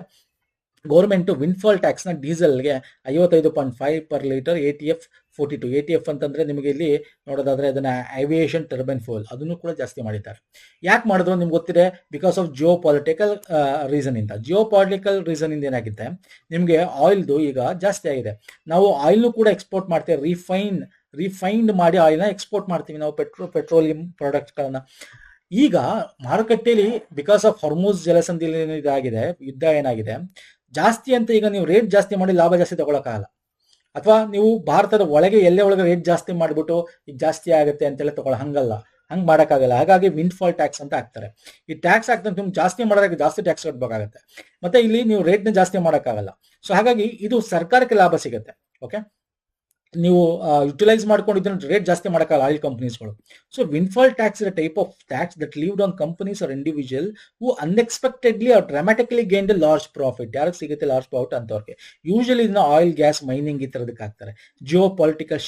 ಗೌರ್ಮೆಂಟ್ ವಿಂಡ್ಫಾಲ್ ಟ್ಯಾಕ್ಸ್ ನ ಡೀಸೆಲ್ಗೆ 55.5 per ಲೀಟರ್, ATF 42. ATF ಅಂತಂದ್ರೆ ನಿಮಗೆ ಇಲ್ಲಿ ನೋಡೋದಾದ್ರೆ ಅದನ್ನ ಏವಿಯೇಷನ್ ಟರ್ಬೈನ್ ಫ್ಯೂಲ್, ಅದನ್ನು ಕೂಡ ಜಾಸ್ತಿ ಮಾಡಿದ್ದಾರೆ. ಯಾಕೆ ಮಾಡಿದ್ರು ನಿಮ್ಗೆ ಗೊತ್ತಿದೆ? Because of Jio political reason ಇಂದ. ಜಿಯೋ ಪಾಲಿಟಿಕಲ್ ರೀಸನ್ ಇಂದ ಏನಾಗಿದೆ, ನಿಮ್ಗೆ ಆಯಿಲ್ದು ಈಗ ಜಾಸ್ತಿ ಆಗಿದೆ. ನಾವು ಆಯಿಲ್ ಕೂಡ ಎಕ್ಸ್ಪೋರ್ಟ್ ಮಾಡ್ತೇವೆ, ರಿಫೈನ್ಡ್ ಮಾಡಿ ಆಯಿಲ್ನ ಎಕ್ಸ್ಪೋರ್ಟ್ ಮಾಡ್ತೀವಿ ನಾವು, ಪೆಟ್ರೋಲಿಯಂ ಪ್ರಾಡಕ್ಟ್ಗಳನ್ನ. ಈಗ ಮಾರುಕಟ್ಟೆಯಲ್ಲಿ ಬಿಕಾಸ್ ಆಫ್ ಹಾರ್ಮುಜ್ ಜಲಸಂಧಿಯಲ್ಲಿ ಇದಾಗಿದೆ, ಯುದ್ಧ ಏನಾಗಿದೆ ಜಾಸ್ತಿ ಅಂತ, ಈಗ ನೀವು ರೇಟ್ ಜಾಸ್ತಿ ಮಾಡಿ ಲಾಭ ಜಾಸ್ತಿ ತಗೊಳಕ್ಕಾಗಲ್ಲ. ಅಥವಾ ನೀವು ಭಾರತದ ಒಳಗೆ ಎಲ್ಲೇ ಒಳಗೆ ರೇಟ್ ಜಾಸ್ತಿ ಮಾಡಿಬಿಟ್ಟು ಈಗ ಜಾಸ್ತಿ ಆಗುತ್ತೆ ಅಂತೆಲ್ಲ ತಗೊಳ್ಳ ಹಂಗಲ್ಲ. ಹಂಗೆ ಮಾಡೋಕ್ಕಾಗಲ್ಲ. ಹಾಗಾಗಿ ವಿಂಡ್ಫಾಲ್ ಟ್ಯಾಕ್ಸ್ ಅಂತ ಹಾಕ್ತಾರೆ. ಈ ಟ್ಯಾಕ್ಸ್ ಹಾಕ್ದಂಗೆ ನಿಮ್ಗೆ ಜಾಸ್ತಿ ಮಾಡಿದಾಗ ಜಾಸ್ತಿ ಟ್ಯಾಕ್ಸ್ ಕಟ್ಟಬೇಕಾಗತ್ತೆ. ಮತ್ತೆ ಇಲ್ಲಿ ನೀವು ರೇಟ್ನ ಜಾಸ್ತಿ ಮಾಡೋಕ್ಕಾಗಲ್ಲ. ಸೊ ಹಾಗಾಗಿ ಇದು ಸರ್ಕಾರಕ್ಕೆ ಲಾಭ ಸಿಗುತ್ತೆ. ಓಕೆ, ನೀವು ಯುಟಿಲೈಸ್ ಮಾಡ್ಕೊಂಡು ಇದನ್ನ ರೇಟ್ ಜಾಸ್ತಿ ಮಾಡೋಕ್ಕಲ್ಲ ಆಯಿಲ್ ಕಂಪನೀಸ್ಗಳು. So windfall tax is a type of tax that levied on companies or individual who unexpectedly or dramatically gained a large profit. ಯಾರಿಗೆ ಸಿಗುತ್ತೆ ಲಾರ್ಜ್ ಪ್ರಾಫಿಟ್ ಅಂತವ್ರಿಗೆ. ಯೂಶಲಿ ಇದನ್ನ ಆಯಿಲ್, ಗ್ಯಾಸ್, ಮೈನಿಂಗ್ ಈ ಥರದಕ್ಕೆ ಹಾಕ್ತಾರೆ. ಜಿಯೋ ಪೊಲಿಟಿಕಲ್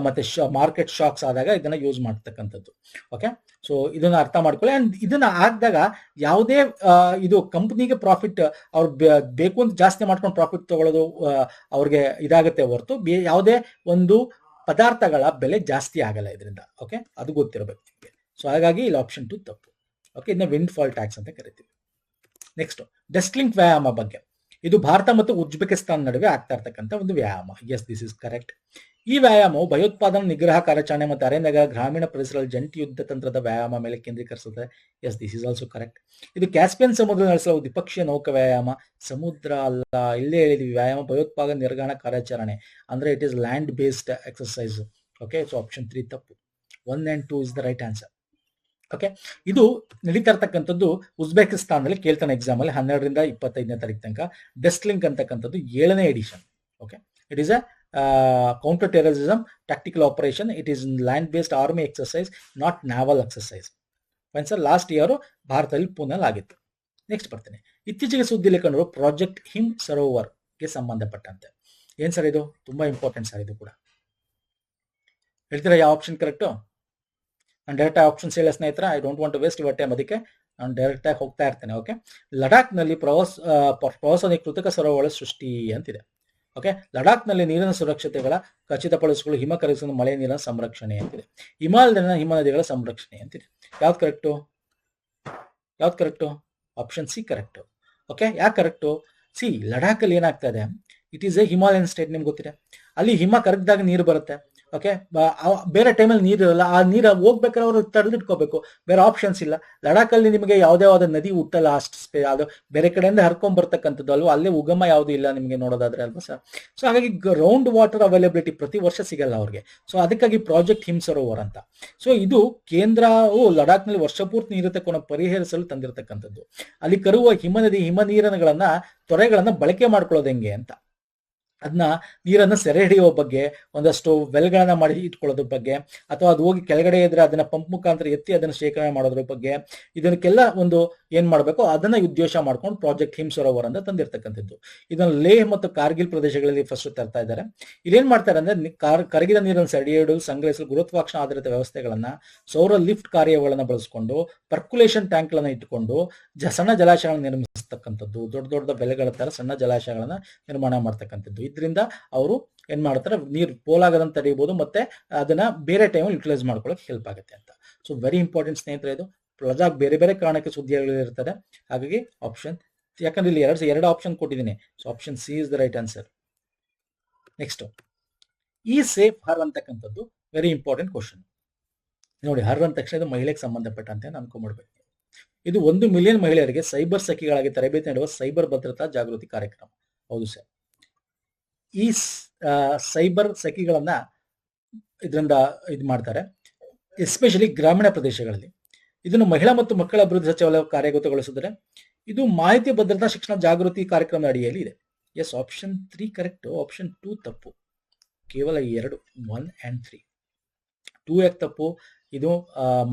ಮತ್ತೆ market shocks ಆದಾಗ ಇದನ್ನ ಯೂಸ್ ಮಾಡ್ತಕ್ಕಂಥದ್ದು. ಓಕೆ, ಸೊ ಇದನ್ನ ಅರ್ಥ ಮಾಡ್ಕೊಳ್ಳಿ. ಅಂಡ್ ಇದನ್ನ ಹಾಕಿದಾಗ ಯಾವುದೇ ಇದು ಕಂಪ್ನಿಗೆ ಪ್ರಾಫಿಟ್ ಅವ್ರು ಬೇಕು ಅಂತ ಜಾಸ್ತಿ ಮಾಡ್ಕೊಂಡು ಪ್ರಾಫಿಟ್ ತಗೊಳ್ಳೋದು ಅವ್ರಿಗೆ ಇದಾಗುತ್ತೆ ಹೊರತು ಯಾವುದೇ ಒಂದು ಪದಾರ್ಥಗಳ ಬೆಲೆ ಜಾಸ್ತಿ ಆಗಲ್ಲ ಇದರಿಂದ. ಓಕೆ, ಅದು ಗೊತ್ತಿರಬೇಕು ನಿಮಗೆ. ಸೊ ಹಾಗಾಗಿ ಇಲ್ಲಿ ಆಪ್ಷನ್ 2 ತಪ್ಪು. ಓಕೆ, ಇದನ್ನ ವಿಂಡ್ ಫಾಲ್ ಟ್ಯಾಕ್ಸ್ ಅಂತ ಕರಿತೀವಿ. ನೆಕ್ಸ್ಟ್, ಡೆಸ್ಕ್ಲಿಂಗ್ ವ್ಯಾಯಾಮ ಬಗ್ಗೆ. ಇದು ಭಾರತ ಮತ್ತು ಉಜ್ಬೇಕಿಸ್ತಾನ್ ನಡುವೆ ಆಗ್ತಾ ಇರ್ತಕ್ಕಂಥ ಒಂದು ವ್ಯಾಯಾಮ. Yes, this is correct. ಈ ವ್ಯಾಯಾಮವು ಭಯೋತ್ಪಾದನಾ ನಿಗ್ರಹ ಕಾರ್ಯಾಚರಣೆ ಮತ್ತು ಅರೆನಗರ ಗ್ರಾಮೀಣ ಪರಿಸರದಲ್ಲಿ ಜಂಟಿ ಯುದ್ಧ ತಂತ್ರದ ವ್ಯಾಯಾಮ ಮೇಲೆ ಕೇಂದ್ರೀಕರಿಸುತ್ತದೆ. Yes, this is also correct. ಇದು ಕ್ಯಾಸ್ಪಿಯನ್ ಸಮುದ್ರ ನಡೆಸುವ ದ್ವಿಪಕ್ಷೀಯ ನೌಕಾ ವ್ಯಾಯಾಮ. ಸಮುದ್ರ ಅಲ್ಲ, ಇಲ್ಲೇ ಹೇಳಿದ್ವಿ ವ್ಯಾಯಾಮ ಭಯೋತ್ಪಾದನಾ ನಿರ್ವಹಣಾ ಕಾರ್ಯಾಚರಣೆ ಅಂದ್ರೆ it his land based exercise. Okay, so option 3 ತಪ್ಪು. 1 and 2 is the right answer. Okay, ಇದು ನಡೀತಾ ಇರ್ತಕ್ಕಂಥದ್ದು ಉಜ್ಬೇಕಿಸ್ತಾನದಲ್ಲಿ ಕೇಳ್ತಾನೆ ಎಕ್ಸಾಮ್ ಅಲ್ಲಿ 12ರಿಂದ 25ನೇ ತಾರೀಕು ತನಕ. ಡೆಸ್ಕ್ಲಿಂಗ್ ಅಂತಕ್ಕಂಥದ್ದು 7ನೇ edition. Okay, it is a counter terrorism tactical operation. It is land based army exercise, not naval exercise. Fine sir, last year ಭಾರತದಲ್ಲಿ ಪೂನಲ್ಲಿ ಆಗಿತ್ತು. ನೆಕ್ಸ್ಟ್ ಬರ್ತೇನೆ. ಇತ್ತೀಚೆಗೆ ಸುದ್ದಿಯಲ್ಲಿ ಕಂಡು ಪ್ರಾಜೆಕ್ಟ್ ಹಿಮ್ ಸರೋವರ್ಗೆ ಸಂಬಂಧಪಟ್ಟಂತೆ. ಏನ್ ಸರ್ ಇದು? ತುಂಬಾ ಇಂಪಾರ್ಟೆಂಟ್ ಸರ್ ಇದು ಕೂಡ. ಹೇಳ್ತೀರಾ ಯಾವ ಆಪ್ಷನ್ ಕರೆಕ್ಟು? ನಾನು ಡೈರೆಕ್ಟ್ ಆಪ್ಷನ್ಸ್ ಹೇಳ ಸ್ನೇಹಿತರ, I don't want to waste your time, ಅದಕ್ಕೆ ನಾನು ಡೈರೆಕ್ಟ್ ಆಗಿ ಹೋಗ್ತಾ ಇರ್ತೇನೆ. ಓಕೆ, ಲಡಾಖ್ನಲ್ಲಿ ಪ್ರವಾಸೋದ್ಯಮ ಕೃತಕ ಸರೋವರ ಸೃಷ್ಟಿ ಅಂತಿದೆ. ಓಕೆ, ಲಡಾಖ್ನಲ್ಲಿ ನೀರಿನ ಸುರಕ್ಷತೆಗಳ ಖಚಿತಪಡಿಸಿಕೊಳ್ಳಲು ಹಿಮ ಕರಗಿಸುವ ಮಳೆ ನೀರಿನ ಸಂರಕ್ಷಣೆ ಅಂತಿದೆ. ಹಿಮಾಲಯದ ಹಿಮ ನದಿಗಳ ಸಂರಕ್ಷಣೆ ಅಂತಿದೆ. ಯಾವ್ದು ಕರೆಕ್ಟು? ಯಾವ್ದು correct? Option C correct. Okay, ಯಾಕೆ ಕರೆಕ್ಟು? ಸಿ, ಲಡಾಖಲ್ಲಿ ಏನಾಗ್ತಾ ಇದೆ, it is A Himalayan state, ನಿಮ್ಗೆ ಗೊತ್ತಿದೆ. ಅಲ್ಲಿ ಹಿಮ ಕರಗಿದಾಗ ನೀರು ಬರುತ್ತೆ. ಓಕೆ, ಬೇರೆ ಟೈಮಲ್ಲಿ ನೀರು ಇರಲ್ಲ. ಆ ನೀರು ಹೋಗ್ಬೇಕಾದ್ರೆ ಅವರು ತಡೆದಿಟ್ಕೋಬೇಕು, ಬೇರೆ ಆಪ್ಷನ್ಸ್ ಇಲ್ಲ. ಲಡಾಖಲ್ಲಿ ನಿಮಗೆ ಯಾವುದೇ ಆದ ನದಿ ಹುಟ್ಟಲ್ಲ, ಅಷ್ಟು ಅದು ಬೇರೆ ಕಡೆಯಿಂದ ಹರ್ಕೊಂಡ್ ಬರ್ತಕ್ಕಂಥದ್ದು ಅಲ್ವಾ, ಅಲ್ಲೇ ಉಗಮ ಯಾವುದು ಇಲ್ಲ ನಿಮಗೆ ನೋಡೋದಾದ್ರೆ ಅಲ್ವಾ ಸರ್. ಸೊ ಹಾಗಾಗಿ ರೌಂಡ್ ವಾಟರ್ ಅವೈಲಬಿಲಿಟಿ ಪ್ರತಿ ವರ್ಷ ಸಿಗಲ್ಲ ಅವ್ರಿಗೆ. ಸೊ ಅದಕ್ಕಾಗಿ ಪ್ರಾಜೆಕ್ಟ್ ಹಿಮ್ ಸರೋವರ್ ಅಂತ. ಸೊ ಇದು ಕೇಂದ್ರವು ಲಡಾಖ್ನಲ್ಲಿ ವರ್ಷಪೂರ್ತಿ ನೀರು ತಕ್ಕೊಂಡು ಪರಿಹರಿಸಲು ತಂದಿರತಕ್ಕಂಥದ್ದು. ಅಲ್ಲಿ ಕರುವ ಹಿಮ ನೀರಗಳನ್ನ ತೊರೆಗಳನ್ನ ಬಳಕೆ ಮಾಡ್ಕೊಳ್ಳೋದು ಹೆಂಗೆ ಅಂತ, ಅದನ್ನ ನೀರನ್ನು ಸೆರೆ ಹಿಡಿಯುವ ಬಗ್ಗೆ, ಒಂದಷ್ಟು ವೆಲ್ಗಳನ್ನ ಮಾಡಿ ಇಟ್ಕೊಳ್ಳೋದ್ರ ಬಗ್ಗೆ, ಅಥವಾ ಅದು ಹೋಗಿ ಕೆಳಗಡೆ ಇದ್ರೆ ಅದನ್ನ ಪಂಪ್ ಮುಖಾಂತರ ಎತ್ತಿ ಅದನ್ನ ಶೇಖರಣೆ ಮಾಡೋದ್ರ ಬಗ್ಗೆ, ಇದಕ್ಕೆಲ್ಲ ಒಂದು ಏನ್ ಮಾಡಬೇಕು ಅದನ್ನ ಉದ್ದೇಶ ಮಾಡ್ಕೊಂಡು ಪ್ರಾಜೆಕ್ಟ್ ಹಿಮ್ ಸರೋವರ್ ಅಂತ ತಂದಿರ್ತಕ್ಕಂಥದ್ದು. ಇದನ್ನ ಲೇಹ್ ಮತ್ತು ಕಾರ್ಗಿಲ್ ಪ್ರದೇಶಗಳಲ್ಲಿ ಫಸ್ಟ್ ತರ್ತಾ ಇದ್ದಾರೆ. ಇಲ್ಲೇನ್ ಮಾಡ್ತಾರೆ ಅಂದ್ರೆ ಕರಗಿದ ನೀರನ್ನು ಸೆರೆ ಹಿಡಿಯಲು, ಸಂಗ್ರಹಿಸಲು ಗುರುತ್ವಾಕರ್ಷಣ ಆಧಾರಿತ ವ್ಯವಸ್ಥೆಗಳನ್ನ, ಸೌರ ಲಿಫ್ಟ್ ಕಾರ್ಯಗಳನ್ನ ಬಳಸಿಕೊಂಡು, ಪರ್ಕುಲೇಷನ್ ಟ್ಯಾಂಕ್ ಗಳನ್ನ ಇಟ್ಟುಕೊಂಡು ಸಣ್ಣ ಜಲಾಶಯಗಳನ್ನ ನಿರ್ಮಿಸ್ತಕ್ಕಂಥದ್ದು, ದೊಡ್ಡ ದೊಡ್ಡ ಬೆಲೆಗಳ ತರ ಸಣ್ಣ ಜಲಾಶಯಗಳನ್ನ ನಿರ್ಮಾಣ ಮಾಡ್ತಕ್ಕಂಥದ್ದು. ಇದರಿಂದ ಅವರು ಏನ್ ಮಾಡ್ತಾರೆ, ನೀರು ಪೋಲಾಗದಂತ ತಡೆಯಬಹುದು, ಮತ್ತೆ ಅದನ್ನ ಬೇರೆ ಟೈಮಲ್ಲಿ ಯುಟಿಲೈಸ್ ಮಾಡ್ಕೊಳ್ಳೋಕೆ ಹೆಲ್ಪ್ ಆಗುತ್ತೆ ಅಂತ. ಸೊ ವೆರಿ ಇಂಪಾರ್ಟೆಂಟ್ ಸ್ನೇಹಿತರೆ, ಇದು ಪ್ರಜಾ ಬೇರೆ ಬೇರೆ ಕಾರಣಕ್ಕೆ ಸುದ್ದಿಗಳಿರ್ತದೆ. ಹಾಗಾಗಿ ಆಪ್ಷನ್, ಯಾಕಂದ್ರೆ ಇಲ್ಲಿ ಎರಡು ಆಪ್ಷನ್ ಕೊಟ್ಟಿದ್ದೀನಿ. So option C is the right answer. Next, ಈ ಸೇಫ್ ಹರ್ ಅಂತಕ್ಕಂಥದ್ದು ವೆರಿ ಇಂಪಾರ್ಟೆಂಟ್ ಕ್ವಶನ್. ನೋಡಿ, ಹರ್ ಅಂದ ತಕ್ಷಣ ಇದು ಮಹಿಳೆಗೆ ಸಂಬಂಧಪಟ್ಟಂತೆ ಅನ್ಕೊಂಡ್ಬಿಡ್ಬೇಕು. ಇದು 1 ಮಿಲಿಯನ್ ಮಹಿಳೆಯರಿಗೆ ಸೈಬರ್ ಸಖಿಗಳಾಗಿ ತರಬೇತಿ ನೀಡುವ ಸೈಬರ್ ಭದ್ರತಾ ಜಾಗೃತಿ ಕಾರ್ಯಕ್ರಮ. ಹೌದು ಸರ್, ಈ ಸೈಬರ್ ಸಖಿಗಳನ್ನ ಇದರಿಂದ ಇದು ಮಾಡ್ತಾರೆ, ಎಸ್ಪೆಷಲಿ ಗ್ರಾಮೀಣ ಪ್ರದೇಶಗಳಲ್ಲಿ. ಇದನ್ನು ಮಹಿಳಾ ಮತ್ತು ಮಕ್ಕಳ ಅಭಿವೃದ್ಧಿ ಸಚಿವಾಲಯ ಕಾರ್ಯಗತಗೊಳಿಸಿದರೆ ಇದು ಮಾಹಿತಿ ಭದ್ರತಾ ಶಿಕ್ಷಣ ಜಾಗೃತಿ ಕಾರ್ಯಕ್ರಮದ ಅಡಿಯಲ್ಲಿ ಇದೆ. S, option 3 correct. ಆಪ್ಷನ್ 2 ತಪ್ಪು. ಕೇವಲ 2, 1 and 3. 2 ಯಾಕೆ ತಪ್ಪು? ಇದು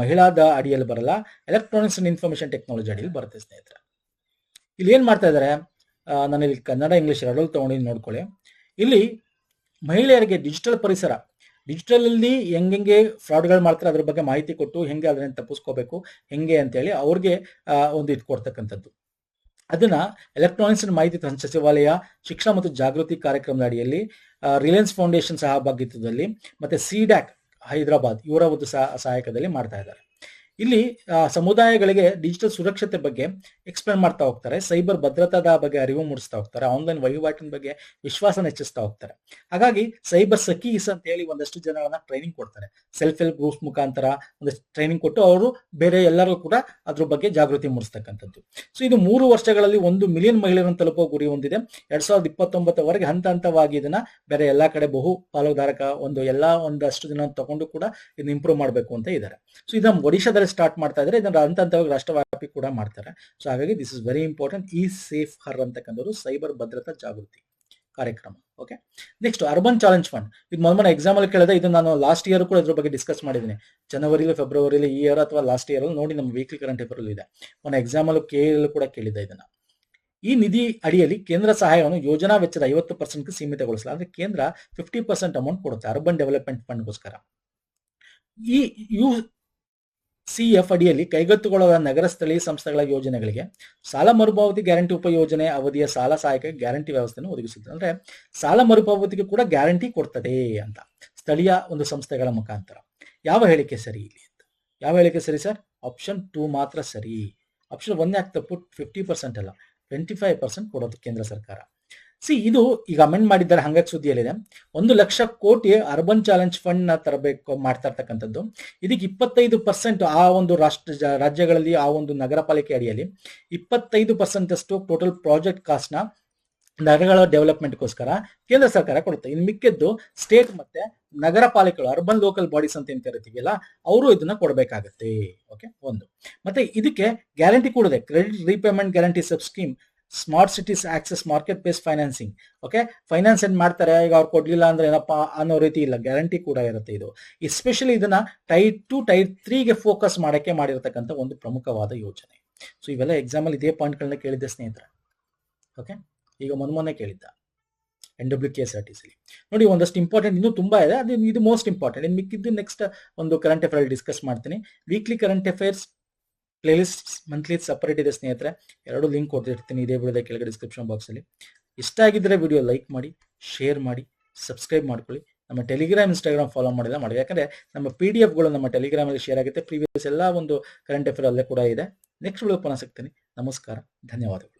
ಮಹಿಳಾದ ಅಡಿಯಲ್ಲಿ ಬರಲ್ಲ, ಎಲೆಕ್ಟ್ರಾನಿಕ್ಸ್ ಅಂಡ್ ಇನ್ಫಾರ್ಮೇಶನ್ ಟೆಕ್ನಾಲಜಿ ಅಡಿಯಲ್ಲಿ ಬರುತ್ತೆ ಸ್ನೇಹಿತರೆ. ಇಲ್ಲಿ ಏನ್ ಮಾಡ್ತಾ ಇದ್ದಾರೆ, ನಾನು ಇಲ್ಲಿ ಕನ್ನಡ ಇಂಗ್ಲಿಷ್ ಎರಡಲ್ಲಿ ತಗೊಂಡು ನೋಡ್ಕೊಳ್ಳಿ. ಇಲ್ಲಿ ಮಹಿಳೆಯರಿಗೆ ಡಿಜಿಟಲ್ ಪರಿಸರ, ಡಿಜಿಟಲ್ ಅಲ್ಲಿ ಹೆಂಗೆ ಫ್ರಾಡ್ಗಳು ಮಾಡ್ತಾರೆ ಅದ್ರ ಬಗ್ಗೆ ಮಾಹಿತಿ ಕೊಟ್ಟು ಹೆಂಗೆ ಅದನ್ನ ತಪ್ಪಿಸ್ಕೋಬೇಕು ಹೆಂಗೆ ಅಂತೇಳಿ ಅವ್ರಿಗೆ ಒಂದು ಇದು ಕೊಡ್ತಕ್ಕಂಥದ್ದು. ಅದನ್ನ ಎಲೆಕ್ಟ್ರಾನಿಕ್ಸ್ ಮಾಹಿತಿ ಸಚಿವಾಲಯ ಶಿಕ್ಷಣ ಮತ್ತು ಜಾಗೃತಿ ಕಾರ್ಯಕ್ರಮದ ಅಡಿಯಲ್ಲಿ ರಿಲಯನ್ಸ್ ಫೌಂಡೇಶನ್ ಸಹಭಾಗಿತ್ವದಲ್ಲಿ ಮತ್ತೆ ಸಿಡ್ಯಾಕ್ ಹೈದರಾಬಾದ್ ಇವರ ಒಂದು ಸಹಾಯಕದಲ್ಲಿ ಮಾಡ್ತಾ ಇದ್ದಾರೆ. ಇಲ್ಲಿ ಸಮುದಾಯಗಳಿಗೆ ಡಿಜಿಟಲ್ ಸುರಕ್ಷತೆ ಬಗ್ಗೆ ಎಕ್ಸ್ಪ್ಲೇನ್ ಮಾಡ್ತಾ ಹೋಗ್ತಾರೆ, ಸೈಬರ್ ಭದ್ರತಾದ ಬಗ್ಗೆ ಅರಿವು ಮೂಡಿಸ್ತಾ ಹೋಗ್ತಾರೆ, ಆನ್ಲೈನ್ ವಹಿವಾಟಿನ ಬಗ್ಗೆ ವಿಶ್ವಾಸನ ಹೆಚ್ಚಿಸ್ತಾ ಹೋಗ್ತಾರೆ. ಹಾಗಾಗಿ ಸೈಬರ್ ಸಖೀಸ್ ಅಂತ ಹೇಳಿ ಒಂದಷ್ಟು ಜನಗಳನ್ನ ಟ್ರೈನಿಂಗ್ ಕೊಡ್ತಾರೆ. ಸೆಲ್ಫ್ ಹೆಲ್ಪ್ ಗ್ರೂಪ್ಸ್ ಮುಖಾಂತರ ಒಂದಷ್ಟು ಟ್ರೈನಿಂಗ್ ಕೊಟ್ಟು ಅವರು ಬೇರೆ ಎಲ್ಲರೂ ಕೂಡ ಅದ್ರ ಬಗ್ಗೆ ಜಾಗೃತಿ ಮೂಡಿಸ್ತಕ್ಕಂಥದ್ದು. ಸೊ ಇದು 3 ವರ್ಷಗಳಲ್ಲಿ 1 ಮಿಲಿಯನ್ ಮಹಿಳೆಯರನ್ನು ತಲುಪೋ ಗುರಿ ಹೊಂದಿದೆ. 2029ವರೆಗೆ ಹಂತ ಹಂತವಾಗಿ ಇದನ್ನ ಬೇರೆ ಎಲ್ಲಾ ಕಡೆ ಬಹು ಪಾಲುದಾರಕ ಒಂದಷ್ಟು ದಿನ ತಗೊಂಡು ಕೂಡ ಇದನ್ನ ಇಂಪ್ರೂವ್ ಮಾಡಬೇಕು ಅಂತ ಇದ್ದಾರೆ. ಸೊ ಇದನ್ನ ಒಡಿಶಾದಲ್ಲಿ ಸ್ಟಾರ್ಟ್ ಮಾಡ್ತಾ ಇದ್ದಾರೆ, ಇದನ್ನ ಹಂತ ಹಂತವಾಗಿ ರಾಷ್ಟ್ರವ್ಯಾಪಿ ಕೂಡ ಮಾಡ್ತಾರೆ. ಸೊ ಹಾಗಾಗಿ ದಿಸ್ ಇಸ್ ವೆರಿ ಇಂಪಾರ್ಟೆಂಟ್. ಈ ಸೇಫ್ ಹರ್ ಅಂತಕ್ಕಂಥದ್ದು ಸೈಬರ್ ಭದ್ರತಾ ಜಾಗೃತಿ ಕಾರ್ಯಕ್ರಮ. Okay, next urban challenge fund. ಇದು ಮೊದಲ ಎಕ್ಸಾಮ್ ಅಲ್ಲಿ ಕೇಳಿದೆ, ಇದು ನಾನು ಲಾಸ್ಟ್ ಇಯರ್ ಕೂಡ ಇದ್ರ ಬಗ್ಗೆ ಡಿಸ್ಕಸ್ ಮಾಡಿದ್ದೀನಿ. ಜನವರಿಲಿ ಫೆಬ್ರವರಿಲಿ ಈ ಇಯರ್ ಅಥವಾ ಲಾಸ್ಟ್ ಇಯರ್ ಅಲ್ಲಿ ನೋಡಿ, ನಮ್ಮ ವೀಕ್ಲಿ ಕರೆಂಟ್ ಅಫೇರ್ ಇದೆ. ಮೊನ್ನೆ ಎಕ್ಸಾಮ್ ಅಲ್ಲೂ ಕೇಳಲು ಕೂಡ ಕೇಳಿದೆ ಇದನ್ನ. ಈ ನಿಧಿ ಅಡಿಯಲ್ಲಿ ಕೇಂದ್ರ ಸಹಾಯವನ್ನು ಯೋಜನಾ ವೆಚ್ಚದ 50% ಸೀಮಿತಗೊಳಿಸಲ, ಅಂದ್ರೆ ಕೇಂದ್ರ 50% ಅಮೌಂಟ್ ಕೊಡುತ್ತೆ ಅರ್ಬನ್ ಡೆವಲಪ್ಮೆಂಟ್ ಫಂಡ್ಗೋಸ್ಕರ. ಈ CF ಅಡಿಯಲ್ಲಿ ಕೈಗೆತ್ತಿಕೊಳ್ಳುವ ನಗರ ಸ್ಥಳೀಯ ಸಂಸ್ಥೆಗಳ ಯೋಜನೆಗಳಿಗೆ ಸಾಲ ಮರುಪಾವತಿ ಗ್ಯಾರಂಟಿ ಉಪಯೋಜನೆ ಅವಧಿಯ ಸಾಲ ಸಹಾಯಕ ಗ್ಯಾರಂಟಿ ವ್ಯವಸ್ಥೆಯನ್ನು ಒದಗಿಸುತ್ತದೆ. ಅಂದ್ರೆ ಸಾಲ ಮರುಪಾವತಿಗೆ ಕೂಡ ಗ್ಯಾರಂಟಿ ಕೊಡ್ತದೆ ಅಂತ ಸ್ಥಳೀಯ ಒಂದು ಸಂಸ್ಥೆಗಳ ಮುಖಾಂತರ. ಯಾವ ಹೇಳಿಕೆ ಸರಿ ಇಲ್ಲಿ ಅಂತ? ಯಾವ ಹೇಳಿಕೆ ಸರಿ ಸರ್? ಆಪ್ಷನ್ 2 ಮಾತ್ರ ಸರಿ. ಆಪ್ಷನ್ 1 ಯಾಕೆ ತಪ್ಪು? 50% ಅಲ್ಲ, 25% ಕೊಡೋದು ಕೇಂದ್ರ ಸರ್ಕಾರ. ಇದು ಈಗ ಅಮೆಂಡ್ ಮಾಡಿದ್ದಾರೆ, ಹಂಗಾಗಿ ಸುದ್ದಿಯಲ್ಲಿದೆ. 1 ಲಕ್ಷ ಕೋಟಿ ಅರ್ಬನ್ ಚಾಲೆಂಜ್ ಫಂಡ್ ನ ತರಬೇಕು ಮಾಡ್ತಾ ಇರ್ತಕ್ಕಂಥದ್ದು. ಇದಕ್ಕೆ 25% ಆ ಒಂದು ರಾಜ್ಯಗಳಲ್ಲಿ ಆ ಒಂದು ನಗರ ಪಾಲಿಕೆ ಅಡಿಯಲ್ಲಿ 25% ಅಷ್ಟು ಟೋಟಲ್ ಪ್ರಾಜೆಕ್ಟ್ ಕಾಸ್ಟ್ ನ ನಗರಗಳ ಡೆವಲಪ್ಮೆಂಟ್ಗೋಸ್ಕರ ಕೇಂದ್ರ ಸರ್ಕಾರ ಕೊಡುತ್ತೆ. ಇನ್ನು ಮಿಕ್ಕಿದ್ದು ಸ್ಟೇಟ್ ಮತ್ತೆ ನಗರ ಪಾಲಿಕೆಗಳು, ಅರ್ಬನ್ ಲೋಕಲ್ ಬಾಡೀಸ್ ಅಂತ ಏನ್ ಕರಿತೀವಲ್ಲ, ಅವರು ಇದನ್ನ ಕೊಡಬೇಕಾಗತ್ತೆ. ಓಕೆ, ಒಂದು. ಮತ್ತೆ ಇದಕ್ಕೆ ಗ್ಯಾರಂಟಿ ಕೂಡ ಇದೆ, credit repayment guarantee sub scheme, smart cities access market base financing. Okay, finance ಏನ್ ಮಾಡ್ತಾರೆ, ಈಗ ಅವ್ರು ಕೊಡ್ಲಿಲ್ಲ ಅಂದ್ರೆ ಏನಪ್ಪಾ ಅನ್ನೋ ರೀತಿ ಇಲ್ಲ, ಗ್ಯಾರಂಟಿ ಕೂಡ ಇರುತ್ತೆ. ಇದು ಎಸ್ಪೆಷಲಿ ಇದನ್ನ ಟೈರ್ 2 ಟೈರ್ 3ಗೆ ಫೋಕಸ್ ಮಾಡಕ್ಕೆ ಮಾಡಿರತಕ್ಕಂಥ ಒಂದು ಪ್ರಮುಖವಾದ ಯೋಜನೆ. ಸೊ ಇವೆಲ್ಲ ಎಕ್ಸಾಮ್ ಅಲ್ಲಿ ಇದೇ ಪಾಯಿಂಟ್ ಗಳನ್ನ ಕೇಳಿದ್ದೆ ಸ್ನೇಹಿತರೆ. ಓಕೆ, ಈಗ ಮೊನ್ನೆ ಕೇಳಿದ್ದ NWKSRTC ನೋಡಿ, ಒಂದಷ್ಟು ಇಂಪಾರ್ಟೆಂಟ್ ಇನ್ನೂ ತುಂಬಾ ಇದೆ, ಇದು ಮೋಸ್ಟ್ ಇಂಪಾರ್ಟೆಂಟ್. ಇನ್ನು ಮಿಕ್ಕಿದ್ದು ನೆಕ್ಸ್ಟ್ ಒಂದು ಕರೆಂಟ್ ಅಫೇರ್ ಡಿಸ್ಕಸ್ ಮಾಡ್ತೀನಿ. Weekly current affairs playlist monthly separate ಇದೆ ಸ್ನೇಹಿತರೆ, 2 ಲಿಂಕ್ ಕೊಡ್ತಿರ್ತೀನಿ ಇದೇ ವಿಡಿಯೋದ ಕೆಳಗೆ ಡಿಸ್ಕ್ರಿಪ್ಷನ್ ಬಾಕ್ಸ್ ಅಲ್ಲಿ. ಇಷ್ಟ ಆಗಿದ್ರೆ ವಿಡಿಯೋ ಲೈಕ್ ಮಾಡಿ, ಶೇರ್ ಮಾಡಿ, ಸಬ್ಸ್ಕ್ರೈಬ್ ಮಾಡ್ಕೊಳ್ಳಿ. ನಮ್ಮ ಟೆಲಿಗ್ರಾಮ್, ಇನ್ಸ್ಟಾಗ್ರಾಮ್ ಫಾಲೋ ಮಾಡಿಲ್ಲ ಮಾಡಿ, ಯಾಕಂದ್ರೆ ನಮ್ಮ PDF ಗಳು ನಮ್ಮ ಟೆಲಿಗ್ರಾಮ್ ಅಲ್ಲಿ ಶೇರ್ ಆಗುತ್ತೆ. ಪ್ರೀವಿಯಸ್ ಎಲ್ಲ ಒಂದು ಕರೆಂಟ್ ಅಫೇರ್ ಅಲ್ಲೇ ಕೂಡ ಇದೆ. ನೆಕ್ಸ್ಟ್ ವಿಡಿಯೋ ಪುನಃ ಸಿಗ್ತೀನಿ. ನಮಸ್ಕಾರ, ಧನ್ಯವಾದಗಳು.